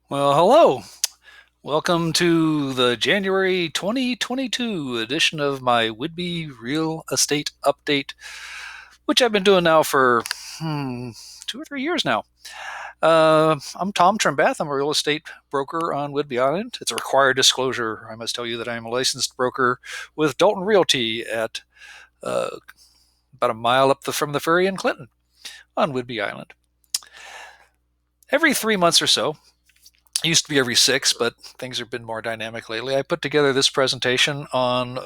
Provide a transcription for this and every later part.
Well, hello. Welcome to the January 2022 edition of my Whidbey Real Estate Update, which I've been doing now for 2 or 3 years now. I'm Tom Trimbath. I'm a real estate broker on Whidbey Island. It's a required disclosure. I must tell you that I'm a licensed broker with Dalton Realty at uh, about a mile up from the ferry in Clinton on Whidbey Island. Every 3 months or so, it used to be every six, but things have been more dynamic lately. I put together this presentation on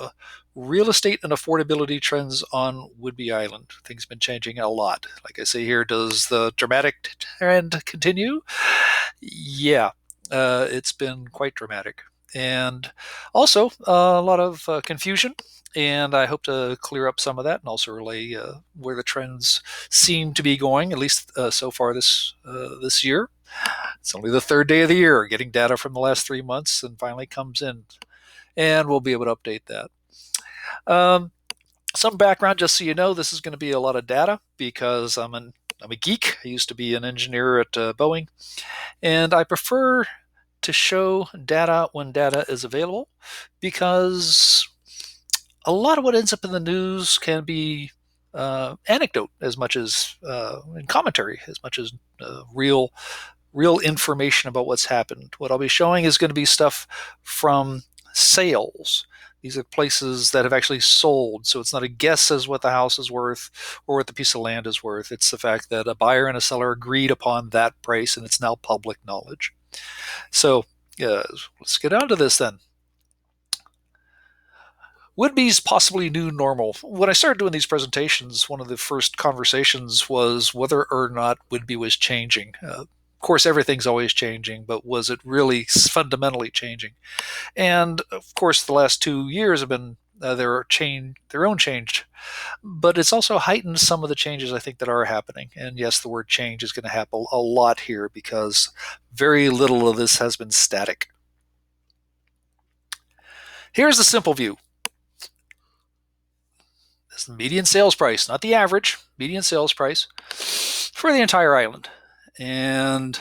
real estate and affordability trends on Whidbey Island. Things have been changing a lot. Like I say here, does the dramatic trend continue? Yeah, it's been quite dramatic. And also a lot of confusion. And I hope to clear up some of that and also relay where the trends seem to be going, at least so far this year. It's only the third day of the year, getting data from the last 3 months, and finally comes in, and we'll be able to update that. Some background, just so you know, this is going to be a lot of data because I'm a geek. I used to be an engineer at Boeing, and I prefer to show data when data is available because a lot of what ends up in the news can be anecdote as much as in commentary, as much as real information about what's happened. What I'll be showing is going to be stuff from sales. These are places that have actually sold. So it's not a guess as what the house is worth or what the piece of land is worth. It's the fact that a buyer and a seller agreed upon that price and it's now public knowledge. So let's get on to this then. Whidbey's possibly new normal. When I started doing these presentations, one of the first conversations was whether or not Whidbey was changing. Of course, everything's always changing, but was it really fundamentally changing? And of course, the last 2 years have been their own change, but it's also heightened some of the changes I think that are happening. And yes, the word change is going to happen a lot here because very little of this has been static. Here's the simple view. This is the median sales price, not the average, median sales price for the entire island. And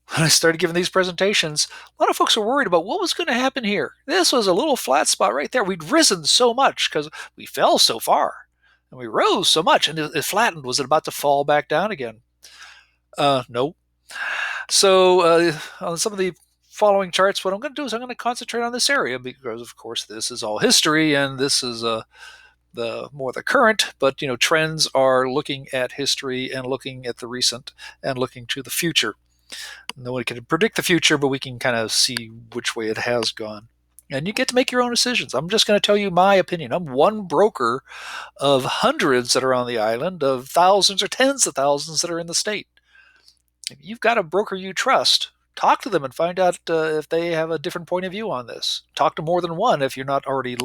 when I started giving these presentations, a lot of folks were worried about what was going to happen here. This was a little flat spot right there. We'd risen so much because we fell so far, and we rose so much, and it flattened. Was it about to fall back down again? No. So on some of the following charts, what I'm going to do is I'm going to concentrate on this area because, of course, this is all history, and this is the current, but trends are looking at history and looking at the recent and looking to the future. No one can predict the future, but we can kind of see which way it has gone. And you get to make your own decisions. I'm just going to tell you my opinion. I'm one broker of hundreds that are on the island, of thousands or tens of thousands that are in the state. If you've got a broker you trust, talk to them and find out if they have a different point of view on this. Talk to more than one if you're not already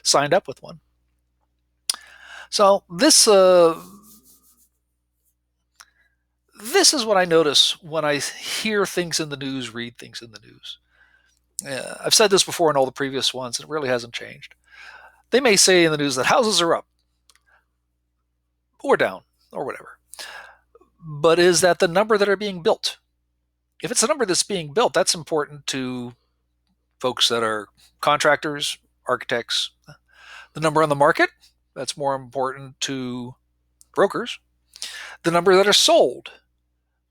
signed up with one. So this is what I notice when I hear things in the news, read things in the news. I've said this before in all the previous ones, and it really hasn't changed. They may say in the news that houses are up or down or whatever, but is that the number that are being built? If it's the number that's being built, that's important to folks that are contractors, architects. The number on the market, that's more important to brokers. The number that are sold,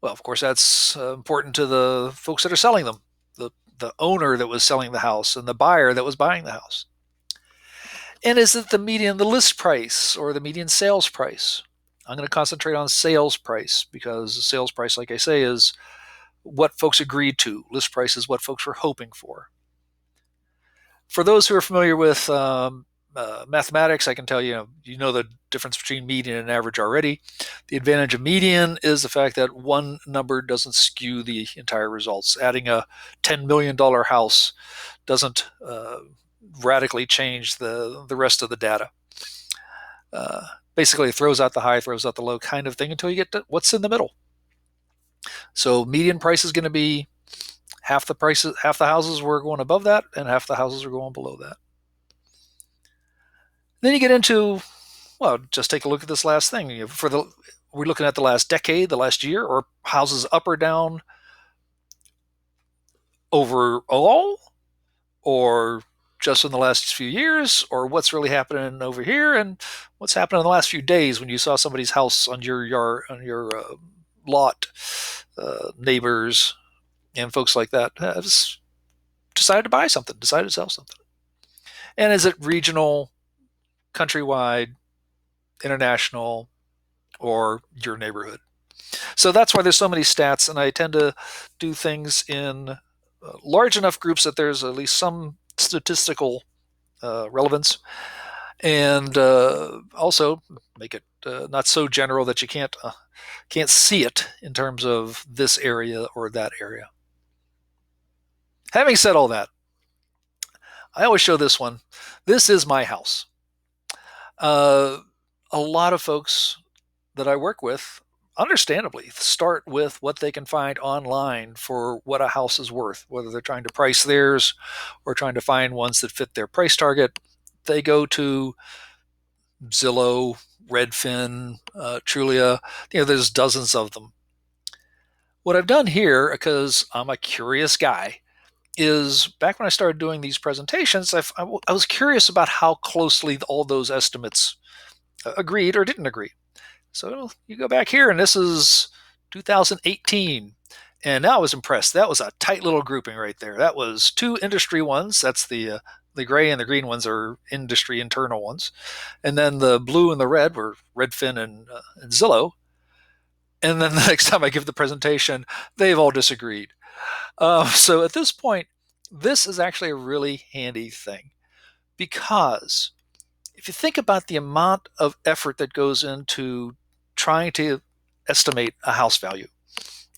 well, of course, that's important to the folks that are selling them, the owner that was selling the house and the buyer that was buying the house. And is it the median, the list price, or the median sales price? I'm going to concentrate on sales price because the sales price, like I say, is what folks agreed to. List price is what folks were hoping for. For those who are familiar with mathematics, I can tell you, you know the difference between median and average already. The advantage of median is the fact that one number doesn't skew the entire results. Adding a $10 million house doesn't radically change the rest of the data. Basically, it throws out the high, throws out the low kind of thing until you get to what's in the middle. So median price is going to be half the houses were going above that, and half the houses are going below that. Then you get into, well, just take a look at this last thing. We're looking at the last decade, the last year, or houses up or down overall, or just in the last few years, or what's really happening over here, and what's happened in the last few days when you saw somebody's house on your yard, on your lot, neighbors and folks like that have decided to buy something, decided to sell something. And is it regional, countrywide, international, or your neighborhood? So that's why there's so many stats, and I tend to do things in large enough groups that there's at least some statistical relevance, and also make it not so general that you can't see it in terms of this area or that area. Having said all that, I always show this one. This is my house. Uh, a lot of folks that I work with, understandably, start with what they can find online for what a house is worth, whether they're trying to price theirs or trying to find ones that fit their price target. They go to Zillow, Redfin, Trulia. There's dozens of them. What I've done here, because I'm a curious guy, is back when I started doing these presentations, I was curious about how closely all those estimates agreed or didn't agree. So you go back here, and this is 2018. And now I was impressed. That was a tight little grouping right there. That was two industry ones. That's the gray and the green ones are industry internal ones. And then the blue and the red were Redfin and Zillow. And then the next time I give the presentation, they've all disagreed. So at this point, this is actually a really handy thing, because if you think about the amount of effort that goes into trying to estimate a house value,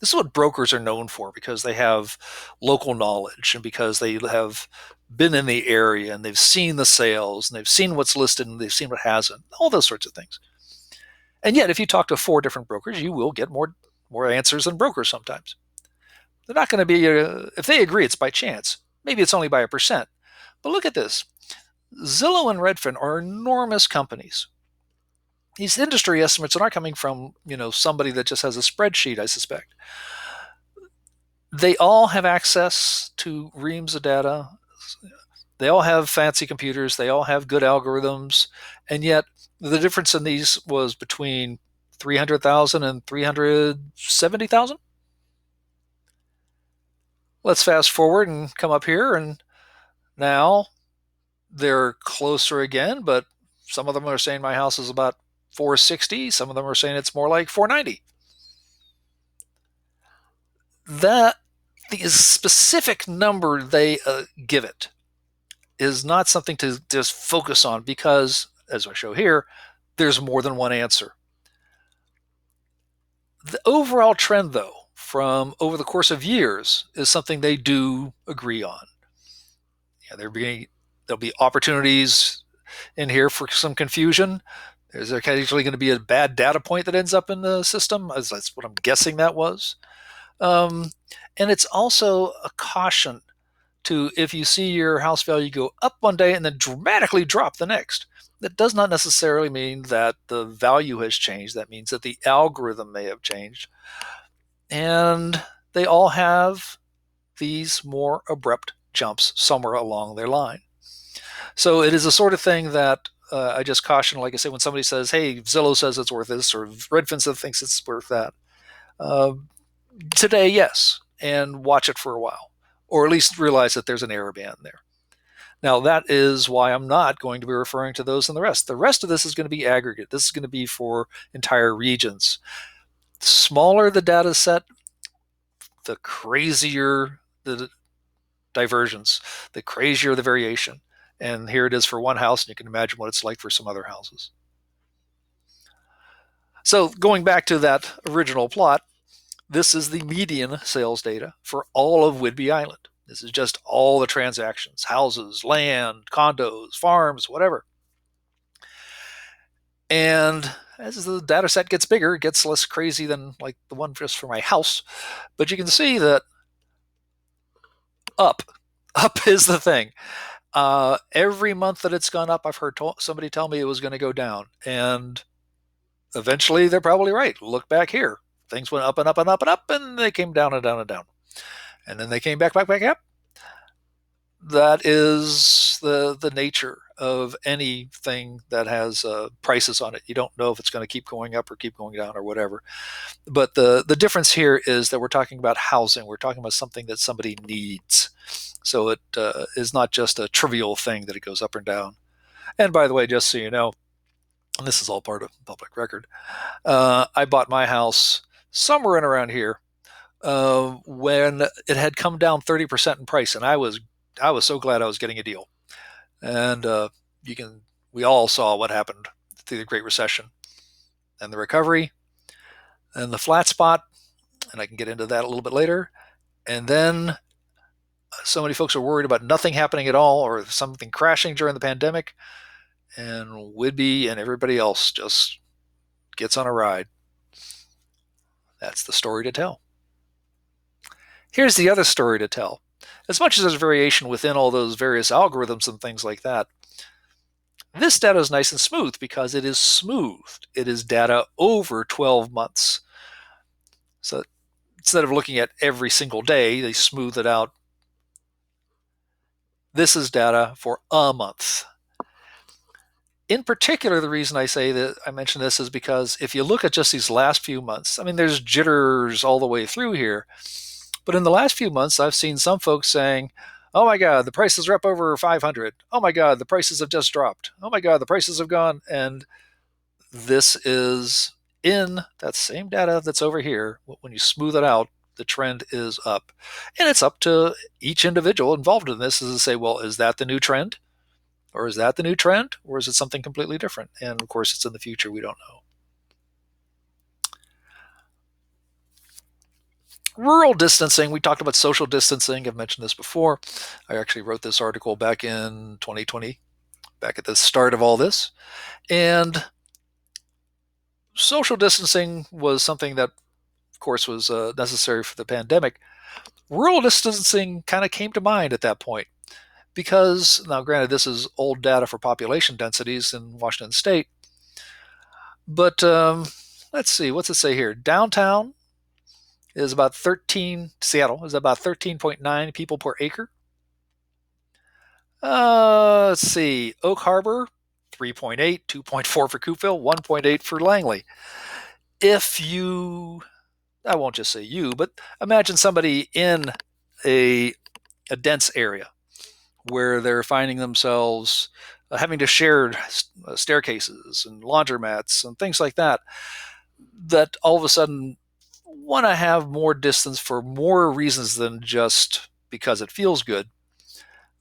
this is what brokers are known for, because they have local knowledge and because they have been in the area and they've seen the sales and they've seen what's listed and they've seen what hasn't, all those sorts of things. And yet, if you talk to 4 different brokers, you will get more answers than brokers sometimes. They're not going to be, if they agree, it's by chance. Maybe it's only by a percent. But look at this. Zillow and Redfin are enormous companies. These industry estimates are not coming from, somebody that just has a spreadsheet, I suspect. They all have access to reams of data. They all have fancy computers. They all have good algorithms. And yet the difference in these was between 300,000 and 370,000. Let's fast forward and come up here, and now they're closer again, but some of them are saying my house is about 460. Some of them are saying it's more like 490. That the specific number they give it is not something to just focus on, because, as I show here, there's more than one answer. The overall trend, though, from over the course of years, is something they do agree on. There'll be opportunities in here for some confusion. There's occasionally going to be a bad data point that ends up in the system. That's what I'm guessing that was. And it's also a caution to, if you see your house value go up one day and then dramatically drop the next. That does not necessarily mean that the value has changed. That means that the algorithm may have changed. And they all have these more abrupt jumps somewhere along their line. So it is a sort of thing that I just caution, like I say, when somebody says, hey, Zillow says it's worth this, or Redfin thinks it's worth that. Today, yes, and watch it for a while, or at least realize that there's an error band there. Now, that is why I'm not going to be referring to those and the rest. The rest of this is going to be aggregate. This is going to be for entire regions. The smaller the data set, the crazier the divergence, the crazier the variation. And here it is for one house, and you can imagine what it's like for some other houses. So going back to that original plot, this is the median sales data for all of Whidbey Island. This is just all the transactions, houses, land, condos, farms, whatever. And as the data set gets bigger, it gets less crazy than like the one just for my house. But you can see that up is the thing. Every month that it's gone up, I've heard somebody tell me it was going to go down. And eventually they're probably right. Look back here. Things went up and up and up and up, and they came down and down and down. And then they came back up. That is the nature of anything that has prices on it. You don't know if it's going to keep going up or keep going down or whatever. But the difference here is that we're talking about housing. We're talking about something that somebody needs. So it is not just a trivial thing that it goes up and down. And by the way, just so you know, and this is all part of public record, I bought my house somewhere in around here when it had come down 30% in price, and I was so glad I was getting a deal. And you can we all saw what happened through the Great Recession and the recovery and the flat spot, and I can get into that a little bit later. And then so many folks are worried about nothing happening at all or something crashing during the pandemic, and Whidbey and everybody else just gets on a ride. That's the story to tell. Here's the other story to tell. As much as there's variation within all those various algorithms and things like that, this data is nice and smooth because it is smoothed. It is data over 12 months. So instead of looking at every single day, they smooth it out. This is data for a month. In particular, the reason I say that I mention this is because if you look at just these last few months, I mean, there's jitters all the way through here. But in the last few months, I've seen some folks saying, oh my God, the prices are up over 500. Oh my God, the prices have just dropped. Oh my God, the prices have gone. And this is in that same data that's over here. When you smooth it out, the trend is up. And it's up to each individual involved in this is to say, well, is that the new trend? Or is that the new trend? Or is it something completely different? And of course, it's in the future. We don't know. Rural distancing, we talked about social distancing. I've mentioned this before. I actually wrote this article back in 2020, back at the start of all this. And social distancing was something that, of course, was necessary for the pandemic. Rural distancing kind of came to mind at that point because, now granted, this is old data for population densities in Washington state, but let's see, what's it say here? Downtown is about 13, Seattle is about 13.9 people per acre. Let's see, Oak Harbor, 3.8, 2.4 for Coopville, 1.8 for Langley. If you, I won't just say you, but imagine somebody in a, a dense area where they're finding themselves having to share staircases and laundromats and things like that, that all of a sudden want to have more distance for more reasons than just because it feels good.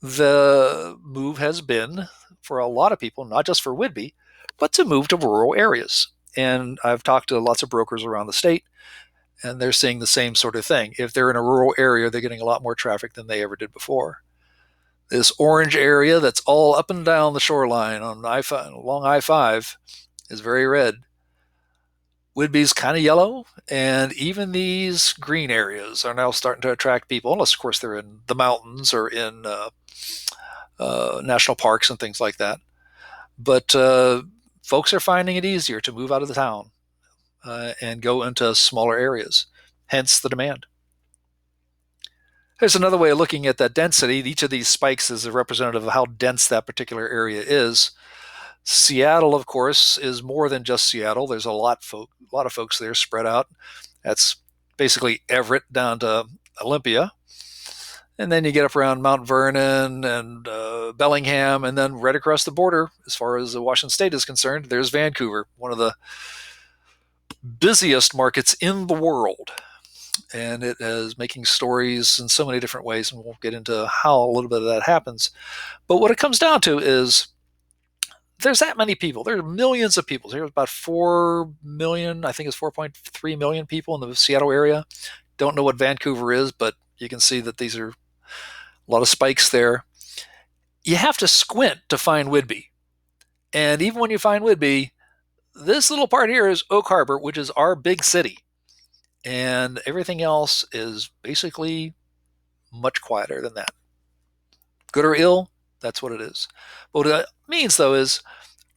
The move has been for a lot of people, not just for Whidbey, but to move to rural areas. And I've talked to lots of brokers around the state, and they're seeing the same sort of thing. If they're in a rural area, they're getting a lot more traffic than they ever did before. This orange area that's all up and down the shoreline on along I-5 is very red. Whidbey's kind of yellow, and even these green areas are now starting to attract people, unless, of course, they're in the mountains or in national parks and things like that. But folks are finding it easier to move out of the town and go into smaller areas, hence the demand. There's another way of looking at that density. Each of these spikes is a representative of how dense that particular area is. Seattle, of course, is more than just Seattle. There's a lot of folks there spread out. That's basically Everett down to Olympia. And then you get up around Mount Vernon and Bellingham, and then right across the border, as far as Washington State is concerned, there's Vancouver, one of the busiest markets in the world. And it is making stories in so many different ways, and we'll get into how a little bit of that happens. But what it comes down to is there's that many people. There are millions of people. There's about 4 million, I think it's 4.3 million people in the Seattle area. Don't know what Vancouver is, but you can see that these are a lot of spikes there. You have to squint to find Whidbey. And even when you find Whidbey, this little part here is Oak Harbor, which is our big city. And everything else is basically much quieter than that. Good or ill, that's what it is. But what it means, though, is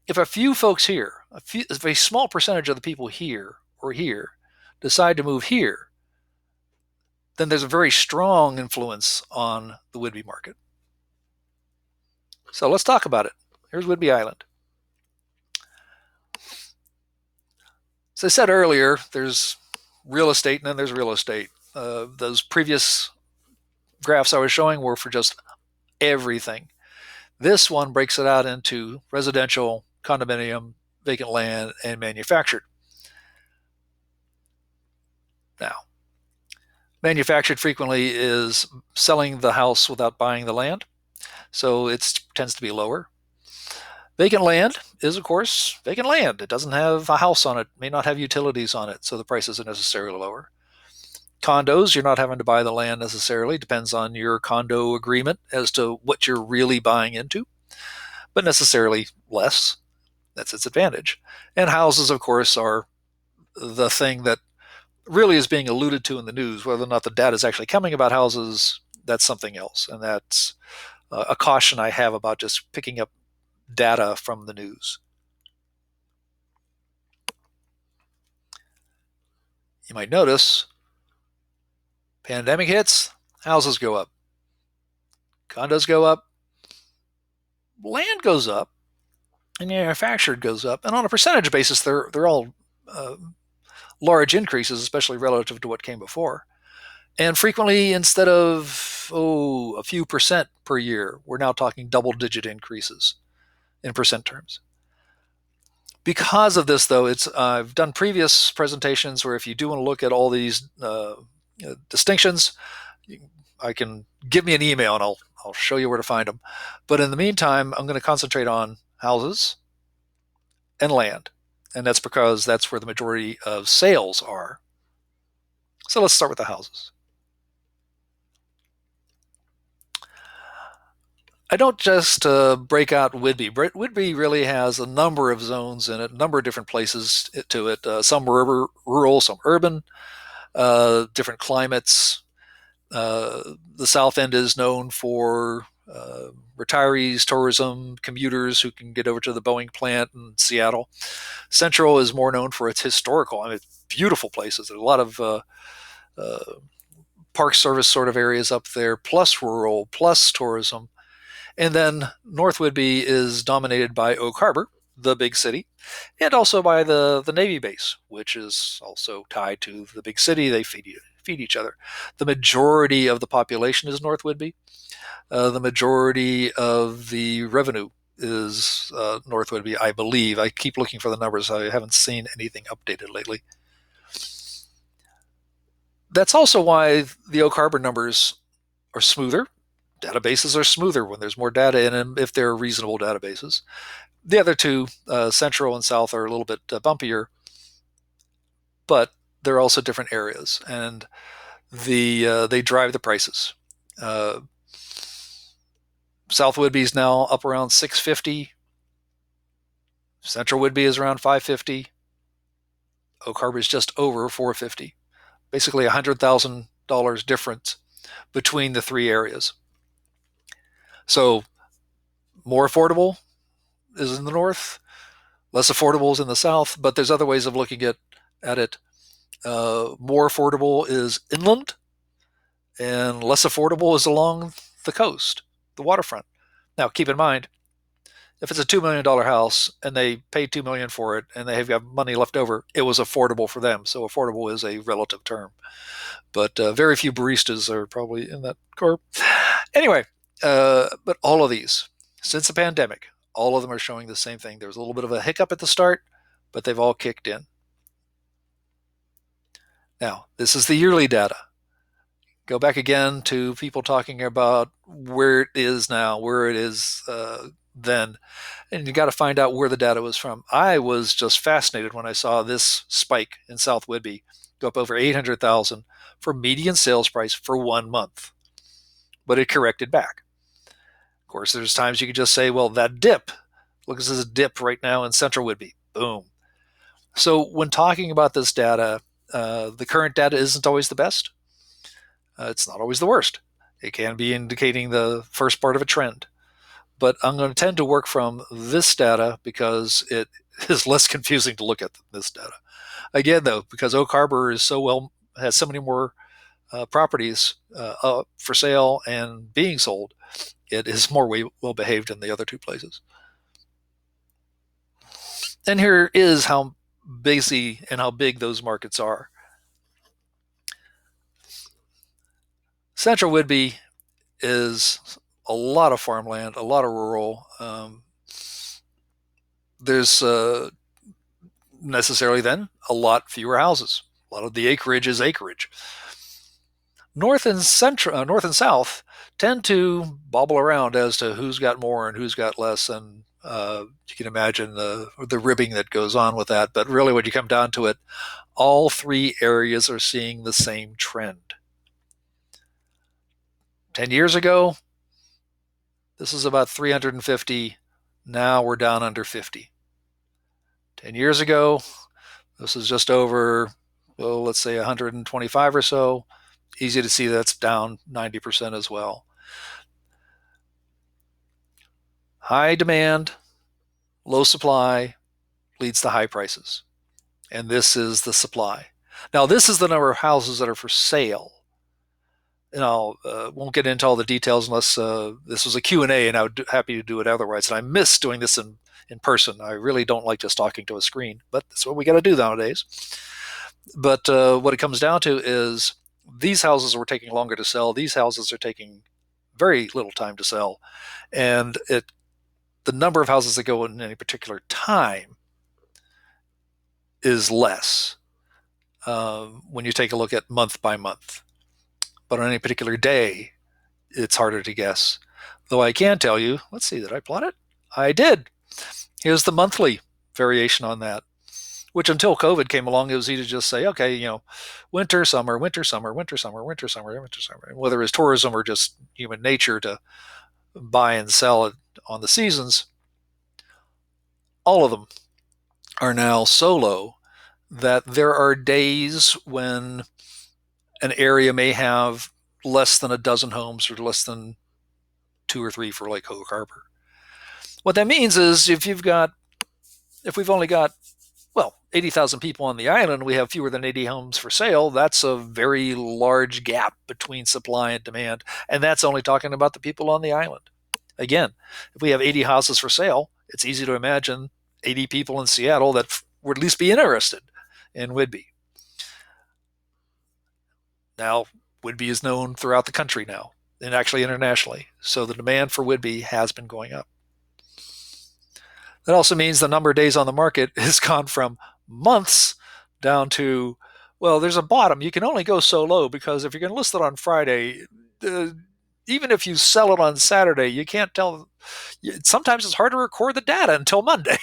if a few folks here, if a small percentage of the people here or here decide to move here, then there's a very strong influence on the Whidbey market. So let's talk about it. Here's Whidbey Island. As I said earlier, there's real estate and then there's real estate. Those previous graphs I was showing were for just everything. This one breaks it out into residential, condominium, vacant land, and manufactured. Now, manufactured frequently is selling the house without buying the land, so it tends to be lower. Vacant land is, of course, vacant land. It doesn't have a house on it, may not have utilities on it, so the prices are necessarily lower. Condos, you're not having to buy the land necessarily. Depends on your condo agreement as to what you're really buying into, but necessarily less. That's its advantage. And houses, of course, are the thing that really is being alluded to in the news. Whether or not the data is actually coming about houses, that's something else. And that's a caution I have about just picking up data from the news. You might notice pandemic hits, houses go up, condos go up, land goes up, and manufactured goes up. And on a percentage basis, they're all large increases, especially relative to what came before. And frequently, instead of a few percent per year, we're now talking double-digit increases in percent terms. Because of this, though, I've done previous presentations where if you do want to look at all these distinctions, I can give me an email and I'll show you where to find them. But in the meantime, I'm going to concentrate on houses and land, and that's because that's where the majority of sales are. So let's start with the houses. I don't just break out Whidbey. Whidbey really has a number of zones in it, a number of different places to it. Some rural, some urban, different climates. The South End is known for retirees, tourism, commuters who can get over to the Boeing plant in Seattle. Central is more known for its historical, beautiful places. There's a lot of Park Service sort of areas up there, plus rural, plus tourism. And then North Whidbey is dominated by Oak Harbor, the big city, and also by the Navy base, which is also tied to the big city. They feed each other. The majority of the population is North Whidbey. The majority of the revenue is North Whidbey, I believe. I keep looking for the numbers. I haven't seen anything updated lately. That's also why the Oak Harbor numbers are smoother. Databases are smoother when there's more data in them, if they're reasonable databases. The other two, Central and South, are a little bit bumpier, but they're also different areas, and they drive the prices. South Whidbey is now up around 650. Central Whidbey is around 550. Oak Harbor is just over 450. Basically $100,000 difference between the three areas. So more affordable is in the north, less affordable is in the south, but there's other ways of looking at it. More affordable is inland, and less affordable is along the coast, the waterfront. Now, keep in mind, if it's a $2 million house and they paid $2 million for it and they have got money left over, it was affordable for them. So affordable is a relative term. But very few baristas are probably in that corp. Anyway, but all of these, since the pandemic, all of them are showing the same thing. There was a little bit of a hiccup at the start, but they've all kicked in. Now, this is the yearly data. Go back again to people talking about where it is now, where it is then, and you got to find out where the data was from. I was just fascinated when I saw this spike in South Whidbey go up over 800,000 for median sales price for 1 month, but it corrected back. Of course, there's times you could just say, well, that dip, look at this dip right now in Central Whidbey, boom. So when talking about this data, the current data isn't always the best. It's not always the worst. It can be indicating the first part of a trend. But I'm going to tend to work from this data because it is less confusing to look at than this data. Again, though, because Oak Harbor is has so many more properties up for sale and being sold, it is more well behaved than the other two places. And here is how busy and how big those markets are. Central Whidbey is a lot of farmland, a lot of rural. There's necessarily then a lot fewer houses. A lot of the acreage is acreage. North and south tend to bobble around as to who's got more and who's got less, and you can imagine the ribbing that goes on with that. But really, when you come down to it, all three areas are seeing the same trend. 10 years ago, this is about 350. Now we're down under 50. 10 years ago, this is just over, well, let's say 125 or so. Easy to see that's down 90% as well. High demand, low supply leads to high prices. And this is the supply. Now, this is the number of houses that are for sale. And I won't get into all the details unless this was a Q&A, and I would be happy to do it otherwise. And I miss doing this in person. I really don't like just talking to a screen, but that's what we got to do nowadays. But what it comes down to is these houses were taking longer to sell. These houses are taking very little time to sell. And the number of houses that go in any particular time is less when you take a look at month by month. But on any particular day, it's harder to guess. Though I can tell you, let's see, did I plot it? I did. Here's the monthly variation on that, which until COVID came along, it was easy to just say, okay, winter, summer, winter, summer, winter, summer, winter, summer, winter, summer. Whether it's tourism or just human nature to buy and sell it on the seasons, all of them are now so low that there are days when an area may have less than a dozen homes or less than 2 or 3 for Lake Hogue Harbor. What that means is if we've only got, 80,000 people on the island, we have fewer than 80 homes for sale. That's a very large gap between supply and demand. And that's only talking about the people on the island. Again, if we have 80 houses for sale, it's easy to imagine 80 people in Seattle that would at least be interested in Whidbey. Now, Whidbey is known throughout the country now, and actually internationally. So the demand for Whidbey has been going up. That also means the number of days on the market has gone from months down to, there's a bottom. You can only go so low because if you're going to list it on Friday, even if you sell it on Saturday, you can't tell. Sometimes it's hard to record the data until Monday.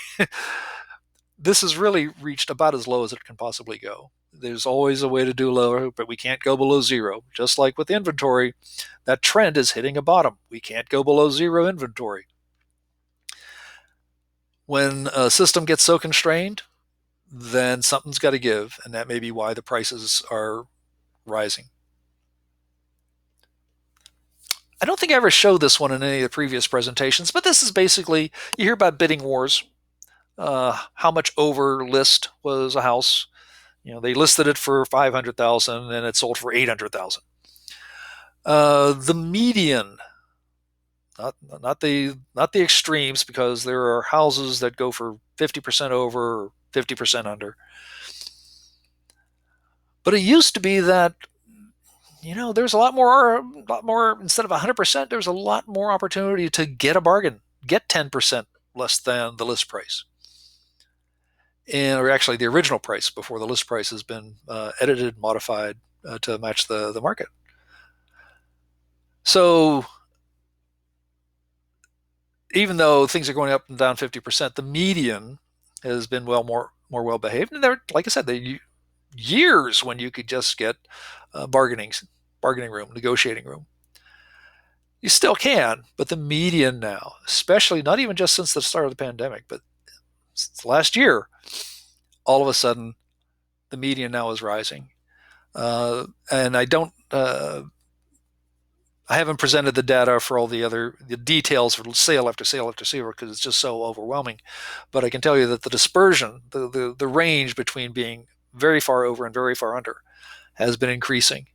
This has really reached about as low as it can possibly go. There's always a way to do lower, but we can't go below zero. Just like with inventory, that trend is hitting a bottom. We can't go below zero inventory. When a system gets so constrained, then something's got to give, and that may be why the prices are rising. I don't think I ever showed this one in any of the previous presentations, but this is basically, you hear about bidding wars. How much over list was a house? They listed it for 500,000 and it sold for 800,000. The median, not the extremes, because there are houses that go for 50% over or 50% under. But it used to be that there's a lot more. Instead of 100%, there's a lot more opportunity to get a bargain, get 10% less than the list price. Or actually the original price before the list price has been edited, modified to match the market. So even though things are going up and down 50%, the median has been more well behaved. And there, like I said, there are years when you could just get bargaining room, negotiating room. You still can, but the median now, especially not even just since the start of the pandemic, but since last year, all of a sudden, the median now is rising. And I haven't presented the data for all the details for sale after sale after sale because it's just so overwhelming. But I can tell you that the dispersion, the range between being very far over and very far under has been increasing,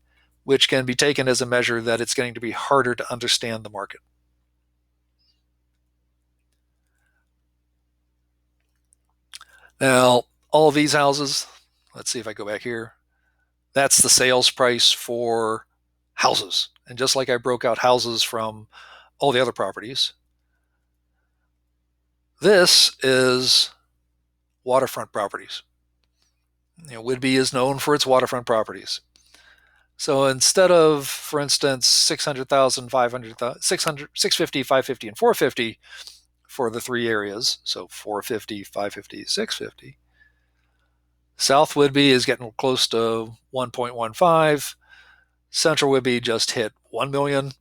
which can be taken as a measure that it's getting to be harder to understand the market. Now, all of these houses, let's see if I go back here, that's the sales price for houses. And just like I broke out houses from all the other properties, this is waterfront properties. Whidbey is known for its waterfront properties. So instead of, for instance, 600,000, 500,000, 600, 650, 550, and 450 for the three areas, so 450, 550, 650, South Whidbey is getting close to 1.15. Central Whidbey just hit 1 million,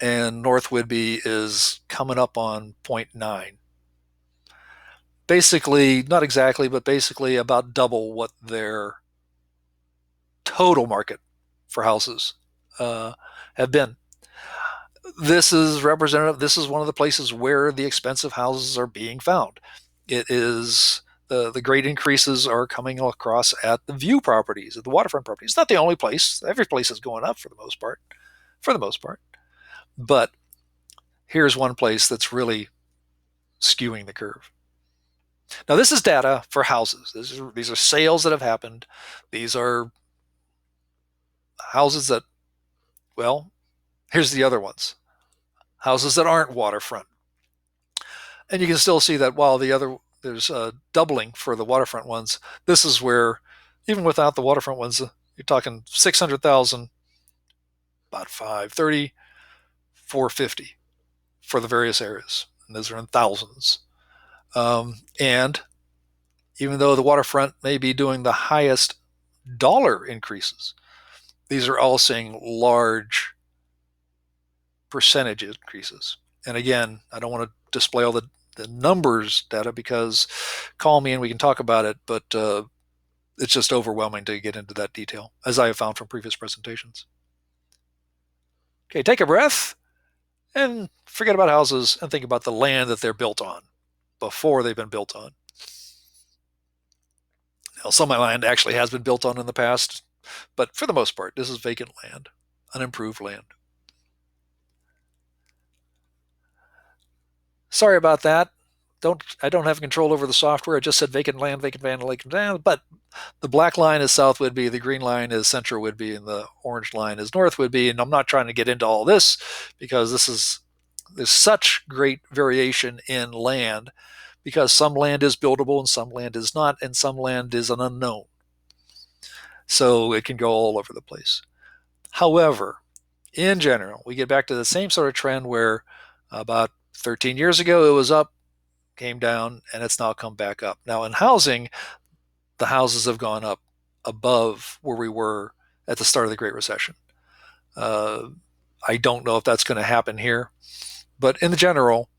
and North Whidbey is coming up on 0.9. Basically, not exactly, but basically about double what their total market for houses have been. This is representative. This is one of the places where the expensive houses are being found. It is the great increases are coming across at the view properties, at the waterfront properties. It's not the only place. Every place is going up for the most part. For the most part. But here's one place that's really skewing the curve. Now, this is data for houses. These are sales that have happened. These are houses that, well, here's the other ones. Houses that aren't waterfront. And you can still see that while there's a doubling for the waterfront ones, this is where, even without the waterfront ones, you're talking 600,000, about 530, 450 for the various areas. And those are in thousands. And even though the waterfront may be doing the highest dollar increases, these are all seeing large percentage increases. And again, I don't want to display all the numbers data because call me and we can talk about it, but it's just overwhelming to get into that detail, as I have found from previous presentations. Okay, take a breath and forget about houses and think about the land that they're built on before they've been built on. Now, some of my land actually has been built on in the past, but for the most part, this is vacant land, unimproved land. Sorry about that. I don't have control over the software. I just said vacant land, vacant land, vacant land. But the black line is South Whidbey, the green line is Central Whidbey, and the orange line is North Whidbey. And I'm not trying to get into all this because there's such great variation in land because some land is buildable and some land is not, and some land is an unknown. So it can go all over the place. However, in general, we get back to the same sort of trend where about 13 years ago it was up, came down, and it's now come back up. Now in housing, the houses have gone up above where we were at the start of the Great Recession. I don't know if that's going to happen here, but in the general,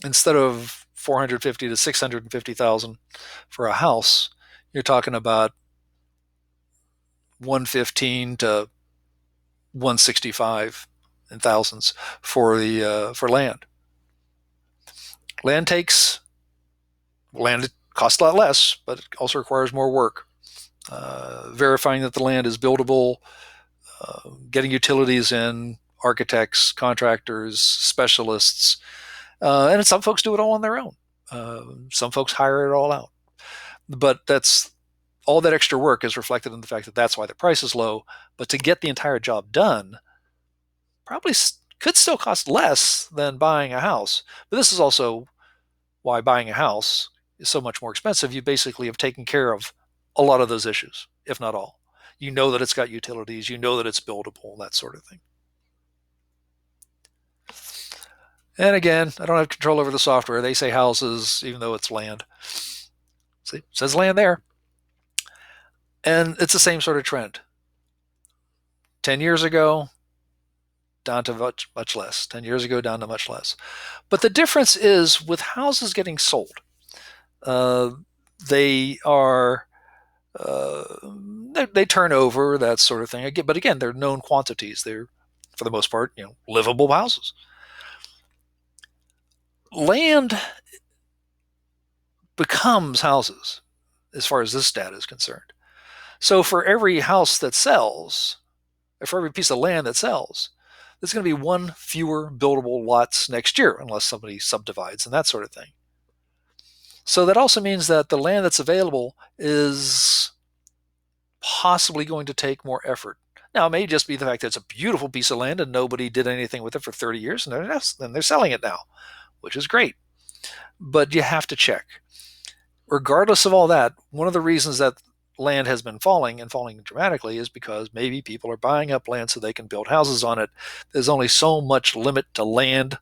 instead of 450 to 650,000 for a house, you're talking about 115 to 165 in thousands for land. Land costs a lot less, but it also requires more work. Verifying that the land is buildable, getting utilities in, architects, contractors, specialists, and some folks do it all on their own. Some folks hire it all out. But that's all that extra work is reflected in the fact that that's why the price is low. But to get the entire job done, probably could still cost less than buying a house. But this is also why buying a house is so much more expensive. You basically have taken care of a lot of those issues, if not all. You know that it's got utilities, you know that it's buildable, that sort of thing. And again, I don't have control over the software. They say houses, even though it's land. See, it says land there. And it's the same sort of trend. 10 years ago, down to much, much less. 10 years ago, down to much less. But the difference is with houses getting sold, they are they turn over, that sort of thing. But again, they're known quantities. They're, for the most part, livable houses. Land becomes houses as far as this data is concerned. So for every house that sells, or for every piece of land that sells, there's going to be one fewer buildable lots next year, unless somebody subdivides and that sort of thing. So that also means that the land that's available is possibly going to take more effort. Now, it may just be the fact that it's a beautiful piece of land and nobody did anything with it for 30 years, and they're selling it now, which is great. But you have to check. Regardless of all that, one of the reasons that land has been falling and falling dramatically is because maybe people are buying up land so they can build houses on it. There's only so much limit to land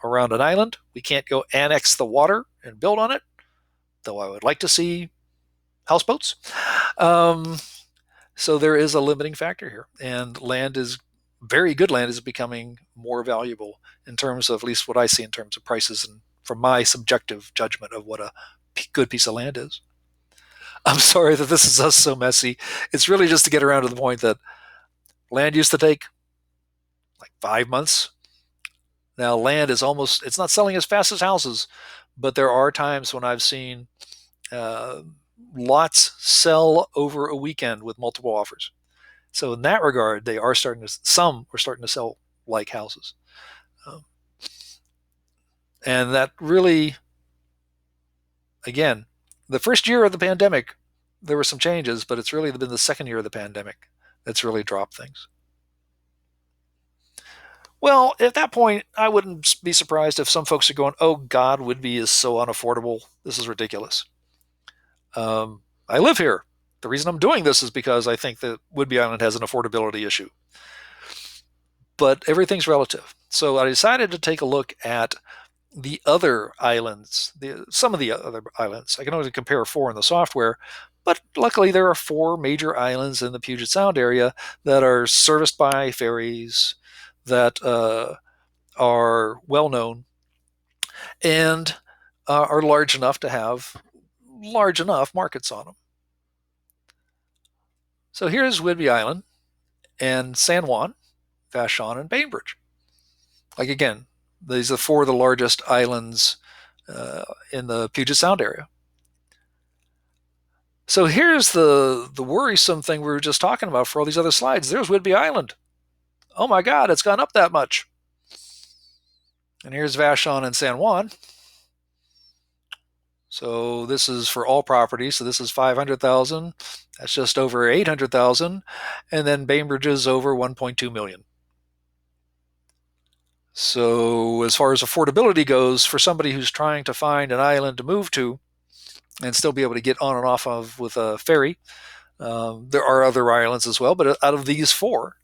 around an island. We can't go annex the water and build on it, though I would like to see houseboats. Um, so there is a limiting factor here, and land is very good land is becoming more valuable in terms of at least what I see in terms of prices and from my subjective judgment of what a good piece of land is. I'm sorry that this is us so messy. It's really just to get around to the point that land used to take like 5 months. Now land is almost, it's not selling as fast as houses, but there are times when I've seen uh, lots sell over a weekend with multiple offers. So in that regard, they are starting to, some are starting to sell like houses. Um, and that really, again, the first year of the pandemic, there were some changes, but it's really been the second year of the pandemic that's really dropped things. Well, at that point, I wouldn't be surprised if some folks are going, "Oh God, Whidbey is so unaffordable. This is ridiculous." I live here. The reason I'm doing this is because I think that Whidbey Island has an affordability issue. But everything's relative. So I decided to take a look at the other islands, some of the other islands. I can only compare 4 in the software, but luckily there are 4 major islands in the Puget Sound area that are serviced by ferries, that are well known, and are large enough to have large enough markets on them. So here's Whidbey Island and San Juan, Vashon, and Bainbridge. Like again, these are 4 of the largest islands in the Puget Sound area. So here's the worrisome thing we were just talking about for all these other slides. There's Whidbey Island. Oh my God, it's gone up that much. And here's Vashon and San Juan. So this is for all properties. So this is 500,000. That's just over 800,000. And then Bainbridge is over 1.2 million. So as far as affordability goes, for somebody who's trying to find an island to move to and still be able to get on and off of with a ferry, there are other islands as well, but out of these 4,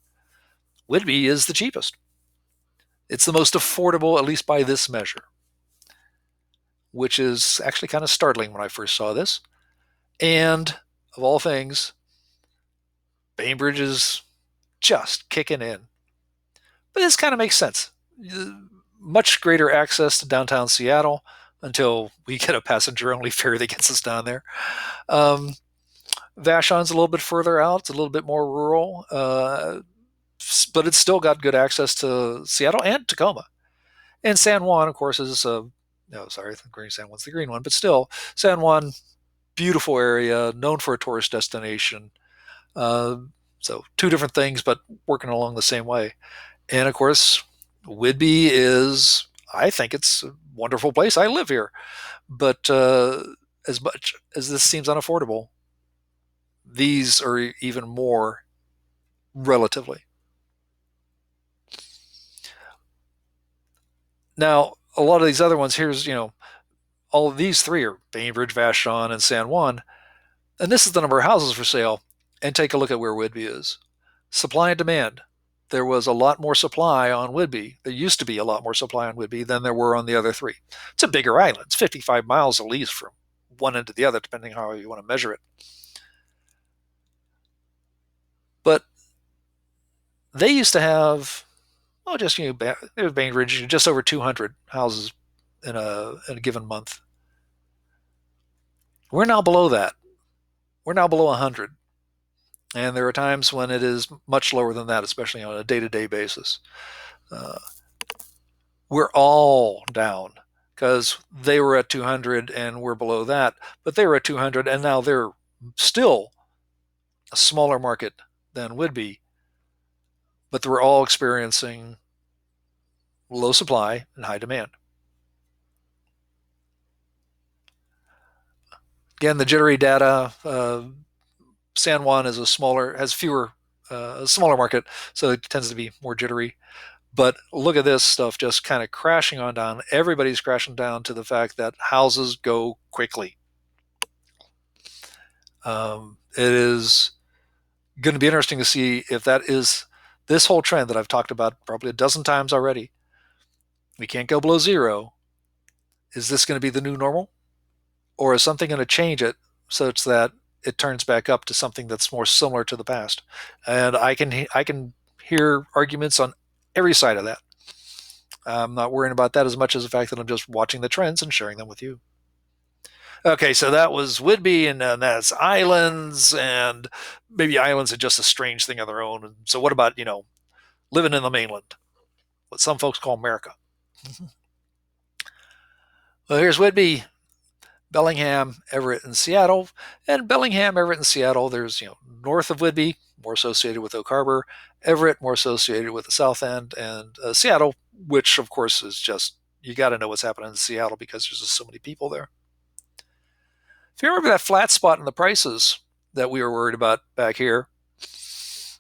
Whidbey is the cheapest. It's the most affordable, at least by this measure, which is actually kind of startling when I first saw this. And of all things, Bainbridge is just kicking in. But this kind of makes sense. Much greater access to downtown Seattle until we get a passenger-only ferry that gets us down there. Vashon's a little bit further out. It's a little bit more rural, but it's still got good access to Seattle and Tacoma. And San Juan, of course, is no, sorry, the green San Juan's the green one, but still, San Juan, beautiful area, known for a tourist destination. So 2 different things, but working along the same way. And of course, Whidbey is, I think it's a wonderful place. I live here. But as much as this seems unaffordable, these are even more relatively. Now, a lot of these other ones, here's, all of these 3 are Bainbridge, Vashon, and San Juan. And this is the number of houses for sale. And take a look at where Whidbey is. Supply and demand. There was a lot more supply on Whidbey. There used to be a lot more supply on Whidbey than there were on the other 3. It's a bigger island. It's 55 miles at least from one end to the other, depending on how you want to measure it. But they used to have, just, there's Bainbridge, just over 200 houses in a given month. We're now below that. We're now below 100. And there are times when it is much lower than that, especially on a day-to-day basis. We're all down because they were at 200 and we're below that, but they were at 200 and now they're still a smaller market than Whidbey, but we're all experiencing low supply and high demand. Again, the jittery data. San Juan is has a smaller market, so it tends to be more jittery. But look at this stuff just kind of crashing on down. Everybody's crashing down to the fact that houses go quickly. It is going to be interesting to see if that is this whole trend that I've talked about probably a dozen times already. We can't go below zero. Is this going to be the new normal? Or is something going to change it such that it turns back up to something that's more similar to the past? And I can hear arguments on every side of that. I'm not worrying about that as much as the fact that I'm just watching the trends and sharing them with you. Okay, so that was Whidbey, and that's islands, and maybe islands are just a strange thing of their own. And so, what about living in the mainland, what some folks call America? Well, here's Whidbey, Bellingham, Everett, and Seattle. And Bellingham, Everett, and Seattle, there's north of Whidbey, more associated with Oak Harbor, Everett, more associated with the South End, and Seattle, which of course is just you got to know what's happening in Seattle because there's just so many people there. If you remember that flat spot in the prices that we were worried about back here,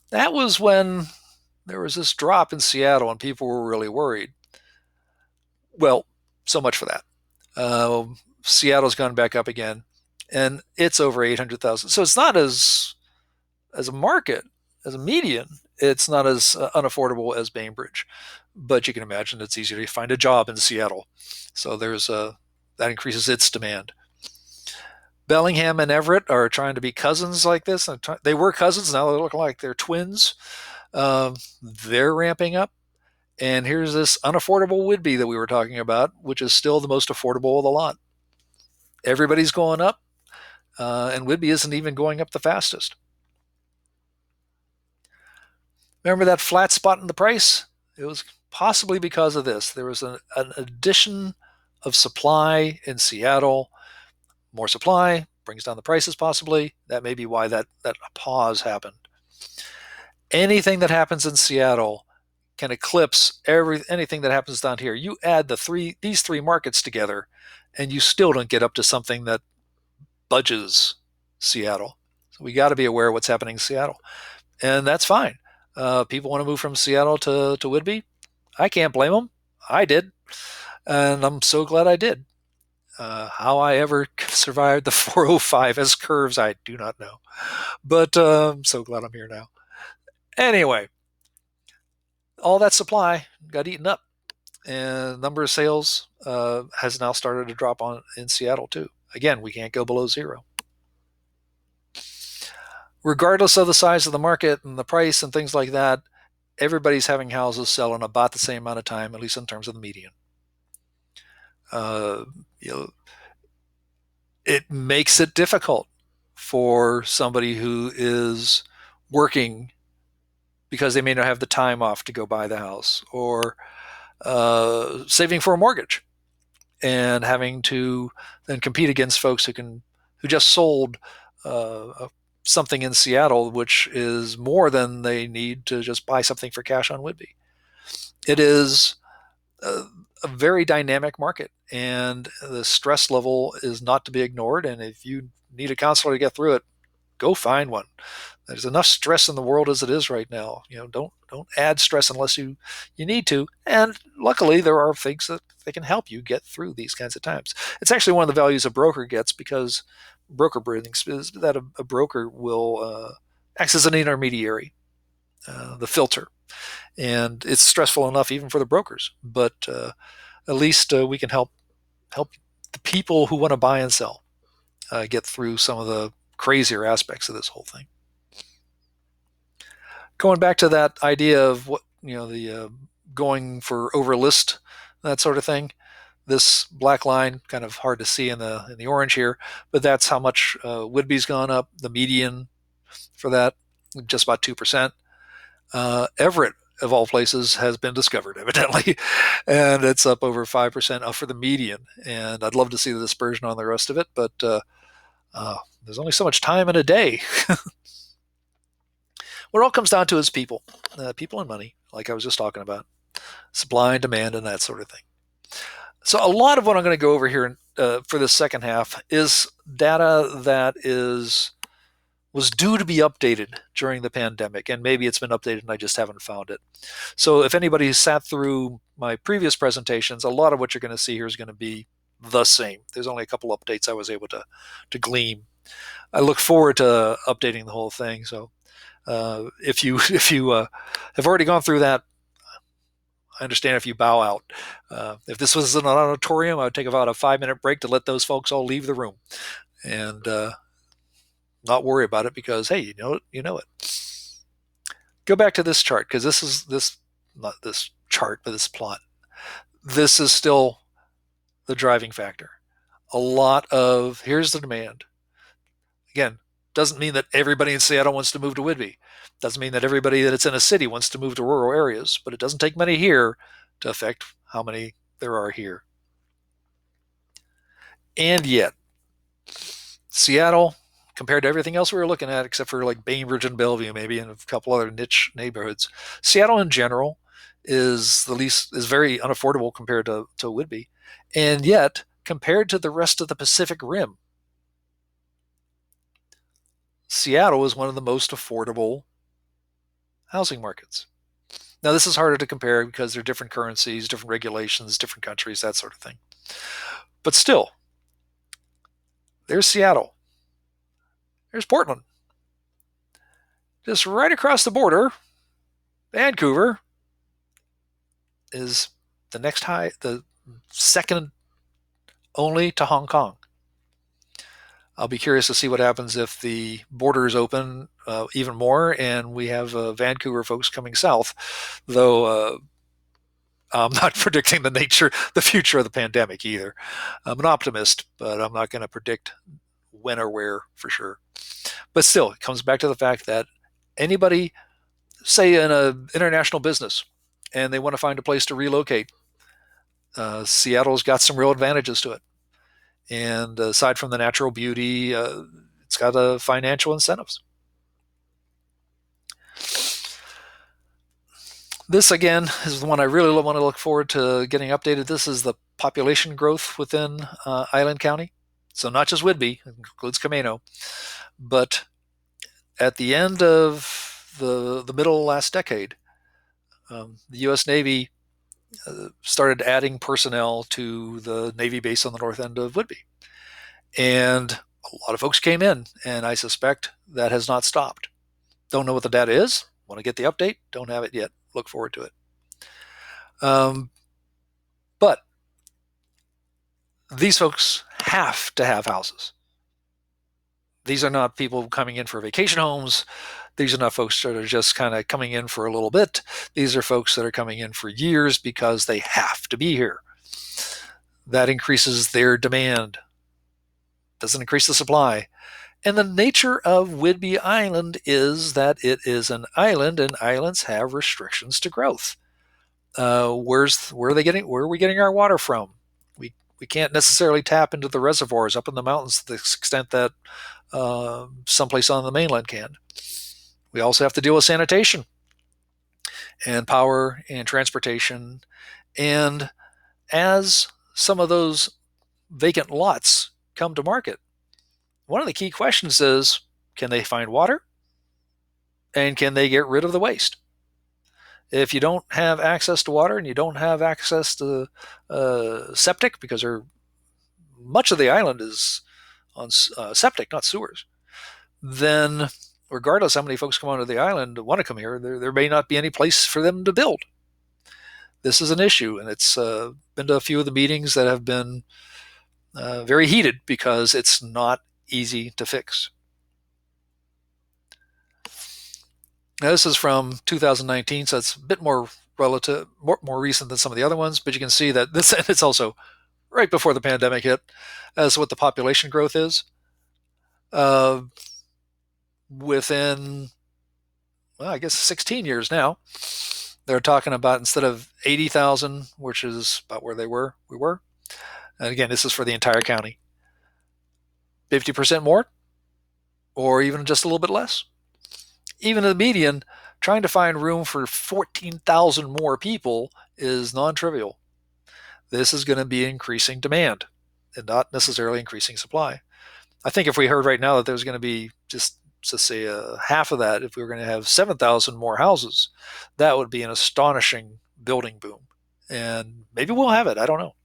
that was when there was this drop in Seattle and people were really worried. Well, so much for that. Seattle's gone back up again, and it's over 800,000. So it's not as a market, as a median, it's not as unaffordable as Bainbridge. But you can imagine it's easier to find a job in Seattle. So that increases its demand. Bellingham and Everett are trying to be cousins like this. They were cousins, now they look like they're twins. They're ramping up. And here's this unaffordable Whidbey that we were talking about, which is still the most affordable of the lot. Everybody's going up, and Whidbey isn't even going up the fastest. Remember that flat spot in the price? It was possibly because of this. There was an addition of supply in Seattle. More supply brings down the prices possibly. That may be why that pause happened. Anything that happens in Seattle can eclipse anything that happens down here. You add these three markets together, and you still don't get up to something that budges Seattle. So we got to be aware of what's happening in Seattle, and that's fine. People want to move from Seattle to Whidbey. I can't blame them. I did, and I'm so glad I did. How I ever survived the 405 S curves, I do not know, but I'm so glad I'm here now. Anyway, all that supply got eaten up, and number of sales has now started to drop in Seattle too. Again, we can't go below zero. Regardless of the size of the market and the price and things like that, everybody's having houses sell in about the same amount of time, at least in terms of the median. It makes it difficult for somebody who is working because they may not have the time off to go buy the house, or saving for a mortgage and having to then compete against folks who just sold something in Seattle, which is more than they need to just buy something for cash on Whidbey. It is a very dynamic market, and the stress level is not to be ignored. And if you need a counselor to get through it, go find one. There's enough stress in the world as it is right now. Don't add stress unless you need to. And luckily, there are things that they can help you get through these kinds of times. It's actually one of the values a broker gets, because broker branding is that a broker will act as an intermediary, the filter. And it's stressful enough even for the brokers, but at least we can help the people who want to buy and sell get through some of the crazier aspects of this whole thing. Going back to that idea of what the going for over list, that sort of thing. This black line, kind of hard to see in the orange here, but that's how much Whidbey's gone up. The median for that, just about 2%. Everett, of all places, has been discovered, evidently, and it's up over 5% for the median. And I'd love to see the dispersion on the rest of it, but there's only so much time in a day. What it all comes down to is people and money, like I was just talking about, supply and demand and that sort of thing. So a lot of what I'm going to go over here for this second half is data that was due to be updated during the pandemic, and maybe it's been updated and I just haven't found it. So if anybody sat through my previous presentations, a lot of what you're going to see here is going to be the same. There's only a couple updates I was able to glean. I look forward to updating the whole thing. So if you have already gone through that, I understand if you bow out. If this was an auditorium, I would take about a 5-minute break to let those folks all leave the room and not worry about it because, hey, you know it. Go back to this chart because not this chart, but this plot. This is still the driving factor. A lot of here's the demand. Again, doesn't mean that everybody in Seattle wants to move to Whidbey. Doesn't mean that everybody that's in a city wants to move to rural areas, but it doesn't take many here to affect how many there are here. And yet, Seattle, compared to everything else we were looking at, except for like Bainbridge and Bellevue, maybe, and a couple other niche neighborhoods, Seattle in general is very unaffordable compared to Whidbey. And yet, compared to the rest of the Pacific Rim, Seattle is one of the most affordable housing markets. Now, this is harder to compare because there are different currencies, different regulations, different countries, that sort of thing. But still, there's Seattle. There's Portland. Just right across the border, Vancouver is the second only to Hong Kong. I'll be curious to see what happens if the borders open even more and we have Vancouver folks coming south, though I'm not predicting the future of the pandemic either. I'm an optimist, but I'm not going to predict when or where for sure. But still, it comes back to the fact that anybody, say in an international business, and they want to find a place to relocate, Seattle's got some real advantages to it. And aside from the natural beauty, it's got financial incentives. This, again, is the one I really want to look forward to getting updated. This is the population growth within Island County. So not just Whidbey, it includes Camano. But at the end of the middle of last decade, the U.S. Navy started adding personnel to the Navy base on the north end of Whidbey. And a lot of folks came in, and I suspect that has not stopped. Don't know what the data is. Want to get the update. Don't have it yet. Look forward to it. But these folks have to have houses. These are not people coming in for vacation homes. These are not folks that are just kind of coming in for a little bit. These are folks that are coming in for years because they have to be here. That increases their demand. Doesn't increase the supply. And the nature of Whidbey Island is that it is an island, and islands have restrictions to growth. Where are we getting our water from? We can't necessarily tap into the reservoirs up in the mountains to the extent that someplace on the mainland can. We also have to deal with sanitation and power and transportation. And as some of those vacant lots come to market, one of the key questions is, can they find water? And can they get rid of the waste? If you don't have access to water and you don't have access to septic, because much of the island is on septic, not sewers, then regardless how many folks come onto the island want to come here, there may not be any place for them to build. This is an issue, and it's been to a few of the meetings that have been very heated because it's not easy to fix. Now, this is from 2019, so it's a bit more recent than some of the other ones, but you can see that it's also right before the pandemic hit as what the population growth is. Within, well, I guess 16 years now, they're talking about, instead of 80,000, which is about where we were, and again, this is for the entire county, 50% more, or even just a little bit less. Even the median, trying to find room for 14,000 more people is non-trivial. This is going to be increasing demand. and not necessarily increasing supply. I think if we heard right now that there's going to be just to say half of that, if we were going to have 7,000 more houses, that would be an astonishing building boom. And maybe we'll have it. I don't know.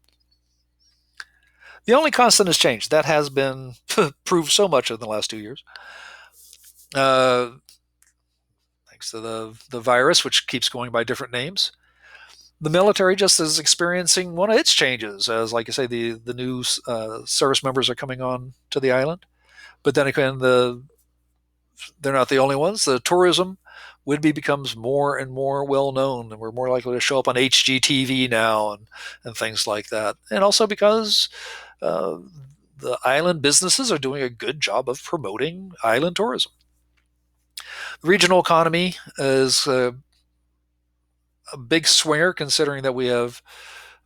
The only constant has changed. That has been proved so much in the last 2 years. Uh, Thanks to the virus, which keeps going by different names. The military just is experiencing one of its changes, as like I say, the new service members are coming on to the island. But then again, they're not the only ones. The tourism Whidbey becomes more and more well known, and we're more likely to show up on HGTV now and things like that. And also because uh, the island businesses are doing a good job of promoting island tourism. The regional economy is a big swinger, considering that we have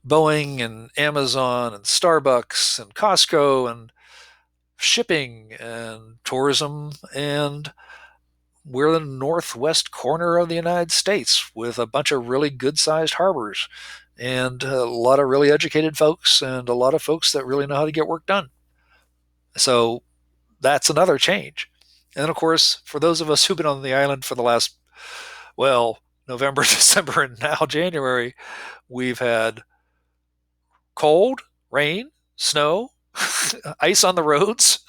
Boeing and Amazon and Starbucks and Costco and shipping and tourism, and we're the northwest corner of the United States with a bunch of really good sized harbors and a lot of really educated folks and a lot of folks that really know how to get work done. So that's another change. And of course, for those of us who've been on the island for the last, well, November, December, and now January, we've had cold, rain, snow, ice on the roads.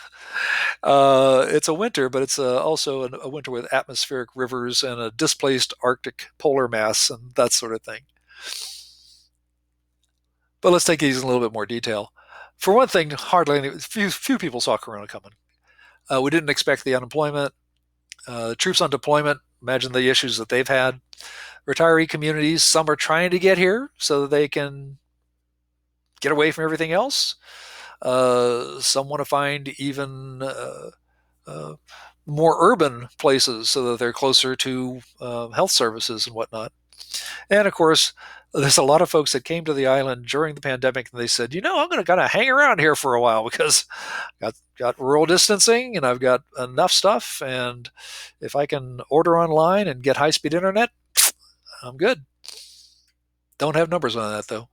It's a winter, but it's also a winter with atmospheric rivers and a displaced Arctic polar mass and that sort of thing. But let's take these in a little bit more detail. For one thing, hardly any, few people saw Corona coming. We didn't expect the unemployment. Troops on deployment, imagine the issues that they've had. Retiree communities, some are trying to get here so that they can get away from everything else. Some want to find even uh, more urban places so that they're closer to health services and whatnot. And of course, there's a lot of folks that came to the island during the pandemic and they said, I'm going to kind of hang around here for a while because got rural distancing and I've got enough stuff. And if I can order online and get high speed internet, I'm good. Don't have numbers on that though.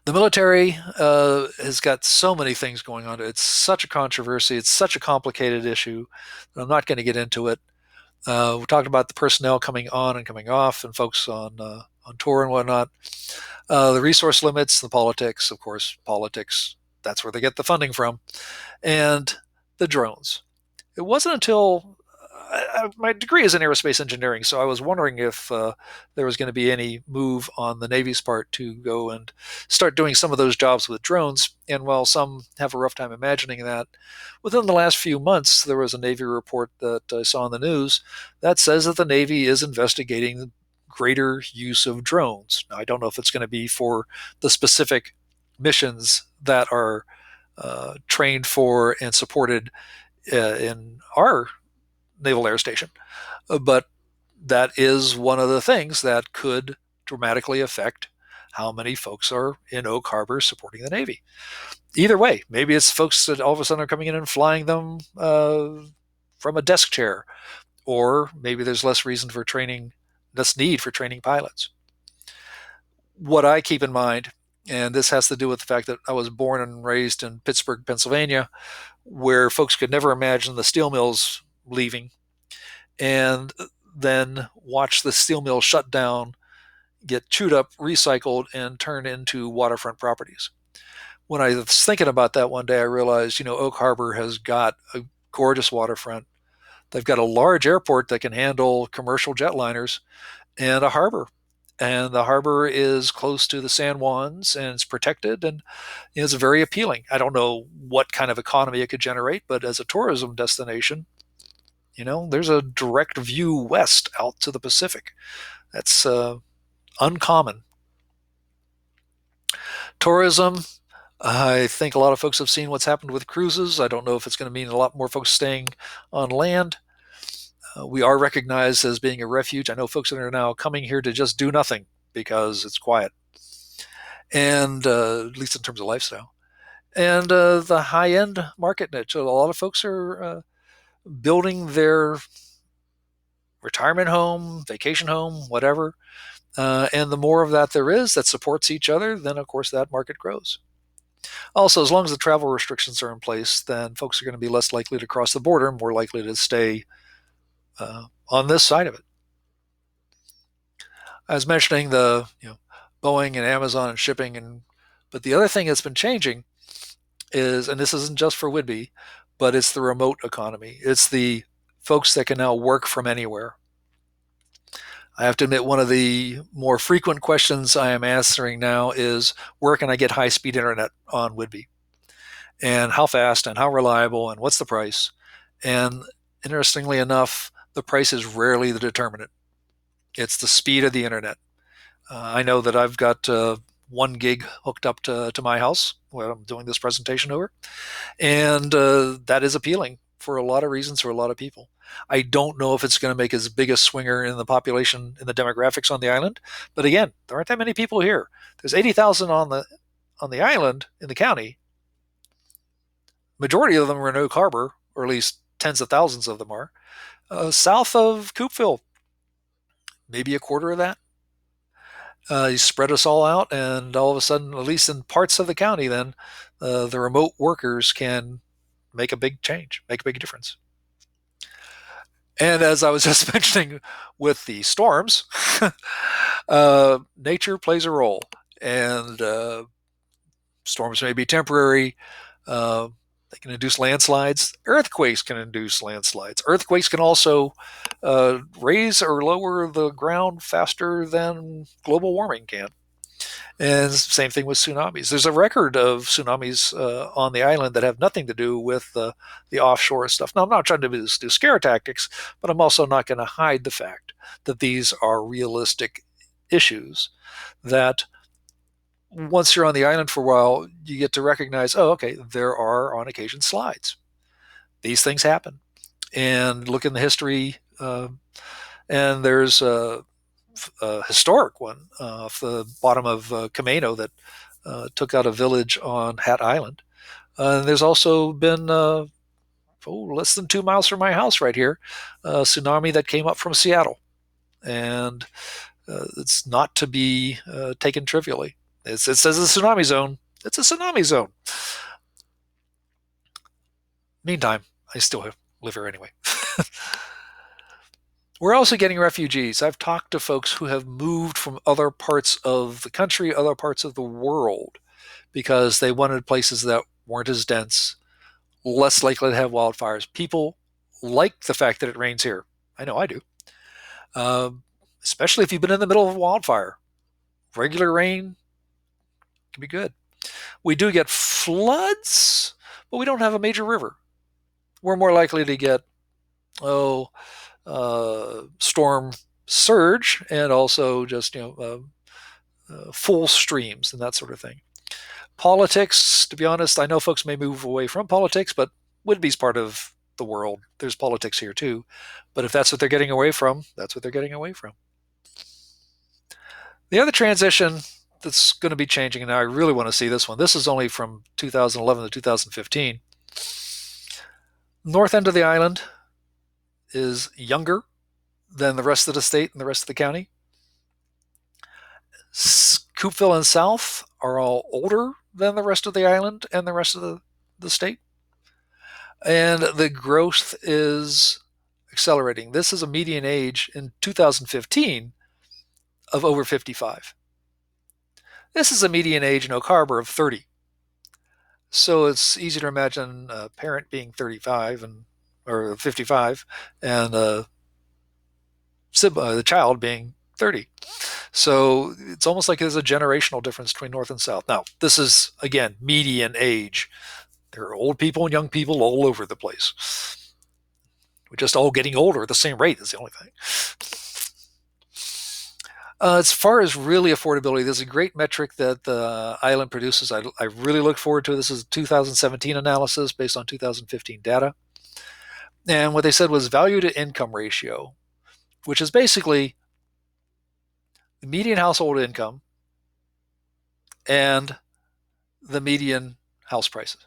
The military has got so many things going on. It's such a controversy. It's such a complicated issue. I'm not going to get into it. We talked about the personnel coming on and coming off, and folks on tour and whatnot. The resource limits, the politics, of course, politics. That's where they get the funding from, and the drones. It wasn't until my degree is in aerospace engineering, so I was wondering if there was going to be any move on the Navy's part to go and start doing some of those jobs with drones. And while some have a rough time imagining that, within the last few months, there was a Navy report that I saw in the news that says that the Navy is investigating greater use of drones. Now, I don't know if it's going to be for the specific missions that are trained for and supported in our Naval Air Station. But that is one of the things that could dramatically affect how many folks are in Oak Harbor supporting the Navy. Either way, maybe it's folks that all of a sudden are coming in and flying them from a desk chair, or maybe there's less reason for training, less need for training pilots. What I keep in mind, and this has to do with the fact that I was born and raised in Pittsburgh, Pennsylvania, where folks could never imagine the steel mills leaving, and then watch the steel mill shut down, get chewed up, recycled, and turned into waterfront properties. When I was thinking about that one day, I realized, Oak Harbor has got a gorgeous waterfront. They've got a large airport that can handle commercial jetliners and a harbor. And the harbor is close to the San Juans and it's protected and it's very appealing. I don't know what kind of economy it could generate, but as a tourism destination, there's a direct view west out to the Pacific. That's uncommon. Tourism, I think a lot of folks have seen what's happened with cruises. I don't know if it's going to mean a lot more folks staying on land. We are recognized as being a refuge. I know folks that are now coming here to just do nothing because it's quiet, and at least in terms of lifestyle. And the high-end market niche. So a lot of folks are building their retirement home, vacation home, whatever. And the more of that there is that supports each other, then of course that market grows. Also, as long as the travel restrictions are in place, then folks are going to be less likely to cross the border, more likely to stay on this side of it. I was mentioning the Boeing and Amazon and shipping, but the other thing that's been changing is, and this isn't just for Whidbey, but it's the remote economy. It's the folks that can now work from anywhere. I have to admit, one of the more frequent questions I am answering now is, where can I get high speed internet on Whidbey? And how fast and how reliable and what's the price? And interestingly enough, the price is rarely the determinant. It's the speed of the internet. I know that I've got 1 gig hooked up to my house where I'm doing this presentation over, and that is appealing for a lot of reasons for a lot of people. I don't know if it's going to make as big a swinger in the population, in the demographics on the island, but again, there aren't that many people here. There's 80,000 on the island in the county. Majority of them are in Oak Harbor, or at least tens of thousands of them are. South of Coopville, maybe a quarter of that. You spread us all out, and all of a sudden, at least in parts of the county, then the remote workers can make a big change, make a big difference. And as I was just mentioning with the storms, nature plays a role, and storms may be temporary. They can induce landslides. Earthquakes can induce landslides. Earthquakes can also raise or lower the ground faster than global warming can. And same thing with tsunamis. There's a record of tsunamis on the island that have nothing to do with the offshore stuff. Now, I'm not trying to do scare tactics, but I'm also not going to hide the fact that these are realistic issues that once you're on the island for a while, you get to recognize, oh, okay, there are on occasion slides. These things happen. And look in the history, and there's a historic one off the bottom of Camino that took out a village on Hat Island. And there's also been, less than 2 miles from my house right here, a tsunami that came up from Seattle. And it's not to be taken trivially. It says a tsunami zone. It's a tsunami zone. Meantime, I still live here anyway. We're also getting refugees. I've talked to folks who have moved from other parts of the country, other parts of the world, because they wanted places that weren't as dense, less likely to have wildfires. People like the fact that it rains here. I know I do. Especially if you've been in the middle of a wildfire. Regular rain can be good. We do get floods, but we don't have a major river. We're more likely to get, storm surge and also just, full streams and that sort of thing. Politics, to be honest, I know folks may move away from politics, but Whidbey's part of the world. There's politics here too. But if that's what they're getting away from, that's what they're getting away from. The other transition that's going to be changing, and I really want to see this one. This is only from 2011 to 2015. North end of the island is younger than the rest of the state and the rest of the county. Coopville and South are all older than the rest of the island and the rest of the state. And the growth is accelerating. This is a median age in 2015 of over 55. This is a median age in Oak Harbor of 30. So it's easy to imagine a parent being 35 or 55 and the child being 30. So it's almost like there's a generational difference between North and South. Now, this is, again, median age. There are old people and young people all over the place. We're just all getting older at the same rate is the only thing. As far as really affordability, there's a great metric that the island produces. I really look forward to it. This is a 2017 analysis based on 2015 data. And what they said was value to income ratio, which is basically the median household income and the median house prices.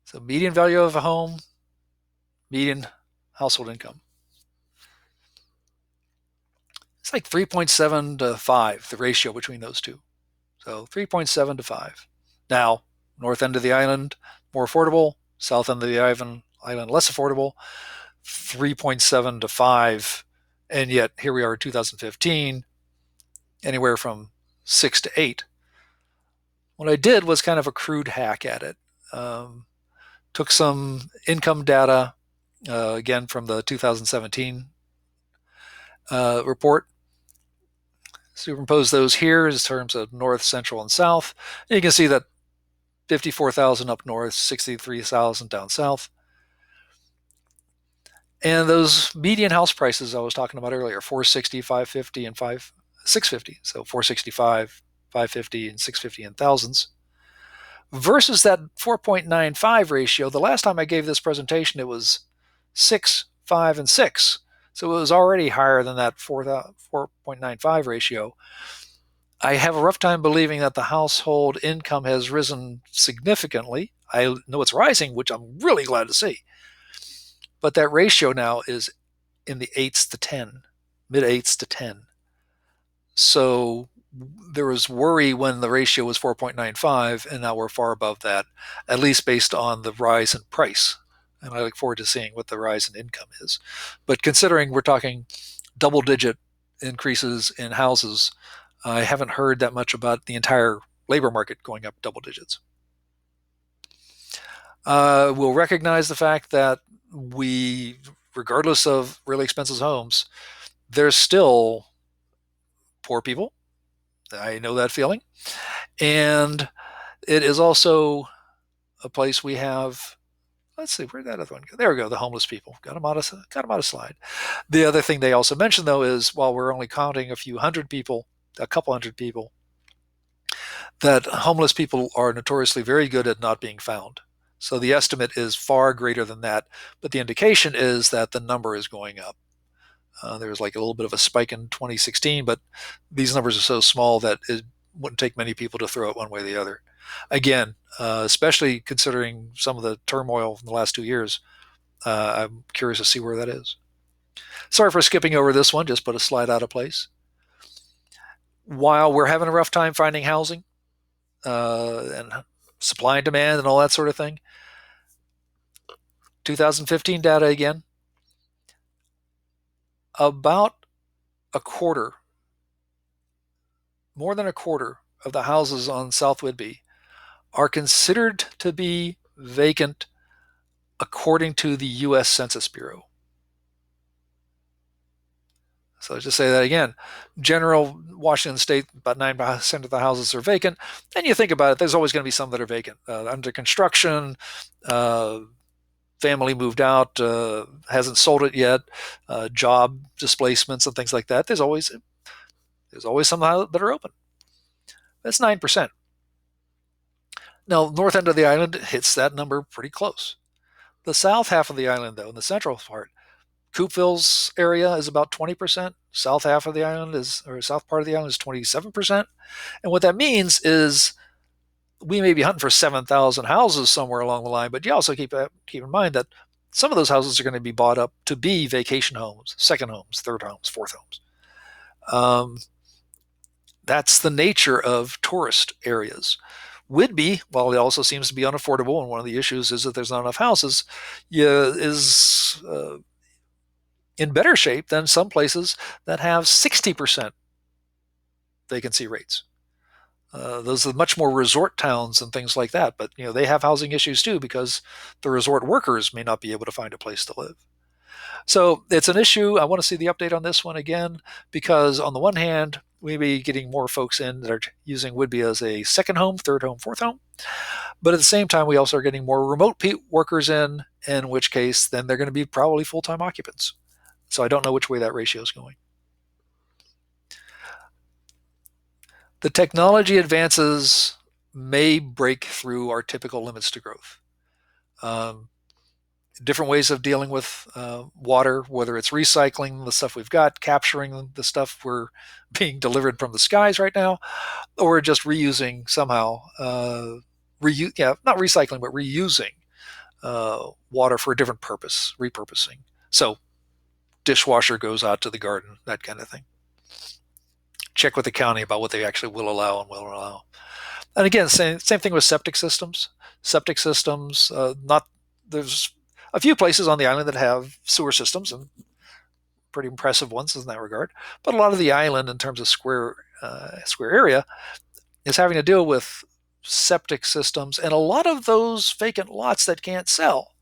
So median value of a home, median household income. It's like 3.7 to 5, the ratio between those two. So 3.7 to 5. Now, north end of the island, more affordable. South end of the island, less affordable. 3.7 to 5. And yet, here we are in 2015, anywhere from 6 to 8. What I did was kind of a crude hack at it. Took some income data, again, from the 2017 report, superimpose those here in terms of north, central, and south. And you can see that 54,000 up north, 63,000 down south. And those median house prices I was talking about earlier, 460, 550, and 650. So 465, 550, and 650 in thousands. Versus that 4.95 ratio. The last time I gave this presentation, it was 6, 5, and 6. So it was already higher than that 4.95 ratio. I have a rough time believing that the household income has risen significantly. I know it's rising, which I'm really glad to see. But that ratio now is in the 8s to 10, mid 8s to 10. So there was worry when the ratio was 4.95, and now we're far above that, at least based on the rise in price. And I look forward to seeing what the rise in income is. But considering we're talking double-digit increases in houses, I haven't heard that much about the entire labor market going up double digits. We'll recognize the fact that regardless of really expensive homes, there's still poor people. I know that feeling. And it is also a place we have, let's see, where'd that other one go? There we go, the homeless people. Got them out of slide. The other thing they also mentioned, though, is while we're only counting a couple hundred people, that homeless people are notoriously very good at not being found. So the estimate is far greater than that, but the indication is that the number is going up. There was like a little bit of a spike in 2016, but these numbers are so small that it wouldn't take many people to throw it one way or the other. Again, especially considering some of the turmoil in the last 2 years, I'm curious to see where that is. Sorry for skipping over this one, just put a slide out of place. While we're having a rough time finding housing and supply and demand and all that sort of thing, 2015 data again, about a quarter, more than a quarter of the houses on South Whidbey are considered to be vacant according to the U.S. Census Bureau. So just say that again. General Washington State, about 9% of the houses are vacant. And you think about it, there's always going to be some that are vacant. Under construction, family moved out, hasn't sold it yet, job displacements and things like that. There's always some that are open. That's 9%. Now, north end of the island hits that number pretty close. The south half of the island, though, in the central part, Coopville's area is about 20%. South half of the island south part of the island is 27%. And what that means is we may be hunting for 7,000 houses somewhere along the line, but you also keep in mind that some of those houses are going to be bought up to be vacation homes, second homes, third homes, fourth homes. That's the nature of tourist areas. Whidbey, while it also seems to be unaffordable, and one of the issues is that there's not enough houses, is in better shape than some places that have 60% vacancy rates. Those are much more resort towns and things like that, but they have housing issues too because the resort workers may not be able to find a place to live. So it's an issue. I want to see the update on this one again because on the one hand, we may be getting more folks in that are using Whidbey as a second home, third home, fourth home. But at the same time, we also are getting more remote workers in which case then they're going to be probably full-time occupants. So I don't know which way that ratio is going. The technology advances may break through our typical limits to growth. Different ways of dealing with water, whether it's recycling the stuff we've got, capturing the stuff we're being delivered from the skies right now, or just reusing somehow, not recycling, but reusing water for a different purpose, repurposing. So dishwasher goes out to the garden, that kind of thing. Check with the county about what they actually will allow and will allow. And again, same thing with septic systems. Septic systems, not there's a few places on the island that have sewer systems and pretty impressive ones in that regard. But a lot of the island, in terms of square area, is having to deal with septic systems, and a lot of those vacant lots that can't sell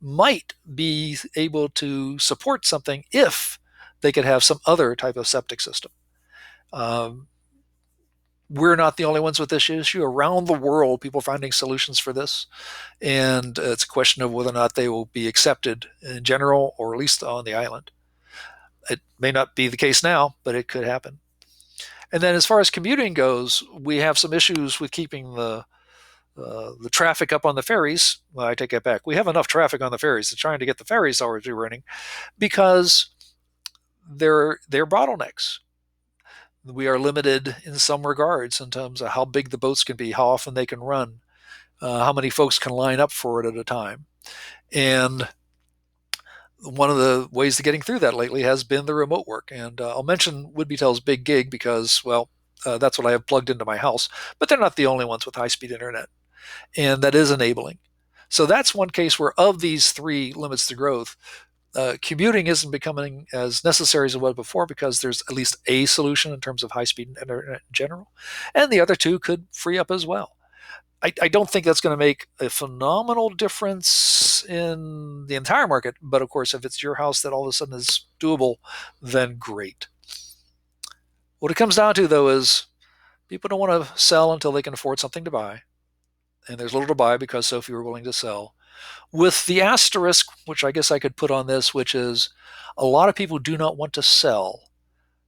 might be able to support something if they could have some other type of septic system. Um, we're not the only ones with this issue. Around the world, people are finding solutions for this, and it's a question of whether or not they will be accepted in general, or at least on the island. It may not be the case now, but it could happen. And then, as far as commuting goes, we have some issues with keeping the traffic up on the ferries. Well, I take it back. We have enough traffic on the ferries. It's trying to get the ferries already running because they're bottlenecks. We are limited in some regards in terms of how big the boats can be, how often they can run, how many folks can line up for it at a time. And one of the ways to getting through that lately has been the remote work. And I'll mention Whidbey big gig because, well, that's what I have plugged into my house. But they're not the only ones with high-speed internet, and that is enabling. So that's one case where, of these three limits to growth, commuting isn't becoming as necessary as it was before because there's at least a solution in terms of high-speed internet in general, and the other two could free up as well. I don't think that's going to make a phenomenal difference in the entire market, but of course, if it's your house that all of a sudden is doable, then great. What it comes down to, though, is people don't want to sell until they can afford something to buy, and there's little to buy because so few are willing to sell. With the asterisk, which I guess I could put on this, which is a lot of people do not want to sell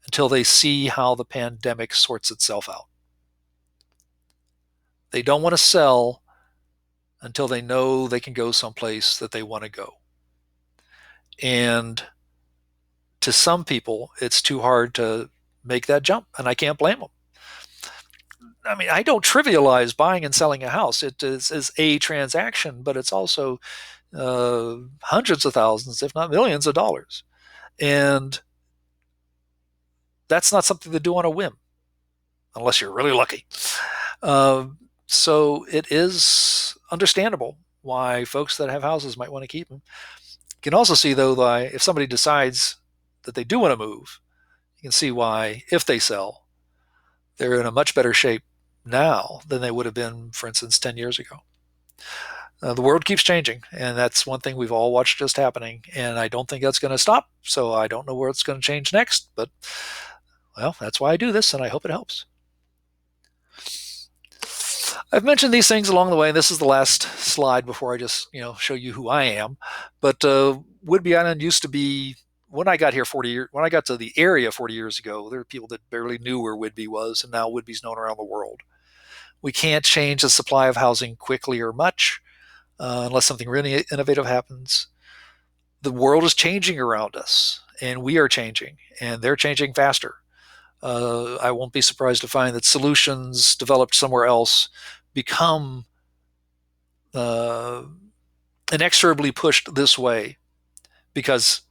until they see how the pandemic sorts itself out. They don't want to sell until they know they can go someplace that they want to go. And to some people, it's too hard to make that jump, and I can't blame them. I mean, I don't trivialize buying and selling a house. It is a transaction, but it's also hundreds of thousands, if not millions of dollars. And that's not something to do on a whim, unless you're really lucky. Uh, so it is understandable why folks that have houses might want to keep them. You can also see, though, that if somebody decides that they do want to move, you can see why, if they sell, they're in a much better shape now than they would have been, for instance, 10 years ago. The world keeps changing, and that's one thing we've all watched just happening, and I don't think that's going to stop, so I don't know where it's going to change next, but, well, that's why I do this, and I hope it helps. I've mentioned these things along the way, and this is the last slide before I just, show you who I am. But Whidbey Island used to be, when I got here 40 years, when I got to the area 40 years ago, there were people that barely knew where Whidbey was, and now Whidbey's known around the world. We can't change the supply of housing quickly or much unless something really innovative happens. The world is changing around us, and we are changing, and they're changing faster. I won't be surprised to find that solutions developed somewhere else become inexorably pushed this way because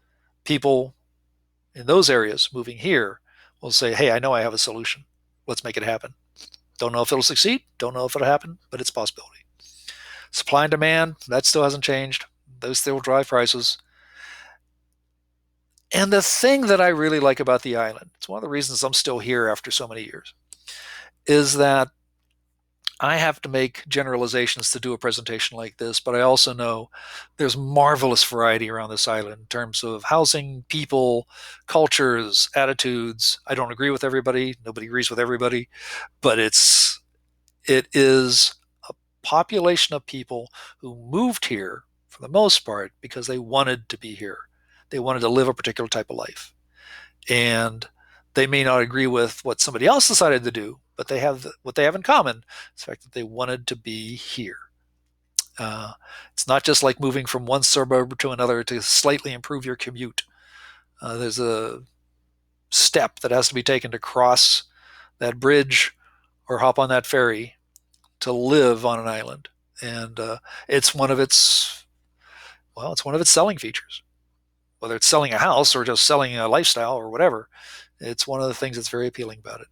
people in those areas moving here will say, hey, I know I have a solution. Let's make it happen. Don't know if it'll succeed. Don't know if it'll happen, but it's a possibility. Supply and demand, that still hasn't changed. Those still drive prices. And the thing that I really like about the island, it's one of the reasons I'm still here after so many years, is that I have to make generalizations to do a presentation like this, but I also know there's marvelous variety around this island in terms of housing, people, cultures, attitudes. I don't agree with everybody. Nobody agrees with everybody, but it is a population of people who moved here for the most part because they wanted to be here. They wanted to live a particular type of life. And they may not agree with what somebody else decided to do, but they have what they have in common is the fact that they wanted to be here. It's not just like moving from one suburb to another to slightly improve your commute. There's a step that has to be taken to cross that bridge or hop on that ferry to live on an island, and it's one of its selling features. Whether it's selling a house or just selling a lifestyle or whatever, it's one of the things that's very appealing about it.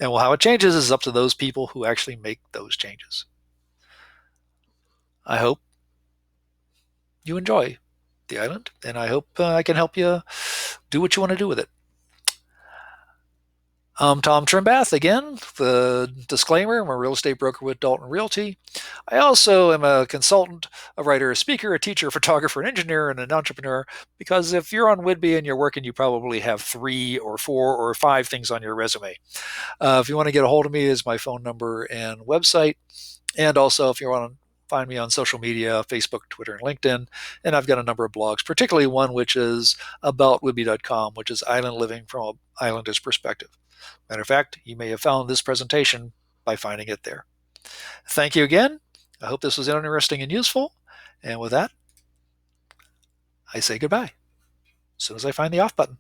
And how it changes is up to those people who actually make those changes. I hope you enjoy the island, and I hope I can help you do what you want to do with it. I'm Tom Trimbath. Again, the disclaimer, I'm a real estate broker with Dalton Realty. I also am a consultant, a writer, a speaker, a teacher, a photographer, an engineer, and an entrepreneur, because if you're on Whidbey and you're working, you probably have 3 or 4 or 5 things on your resume. If you want to get a hold of me, is my phone number and website. And also, if you want to find me on social media, Facebook, Twitter, and LinkedIn. And I've got a number of blogs, particularly one which is about Whidbey.com, which is island living from an islander's perspective. Matter of fact, you may have found this presentation by finding it there. Thank you again. I hope this was interesting and useful. And with that, I say goodbye as soon as I find the off button.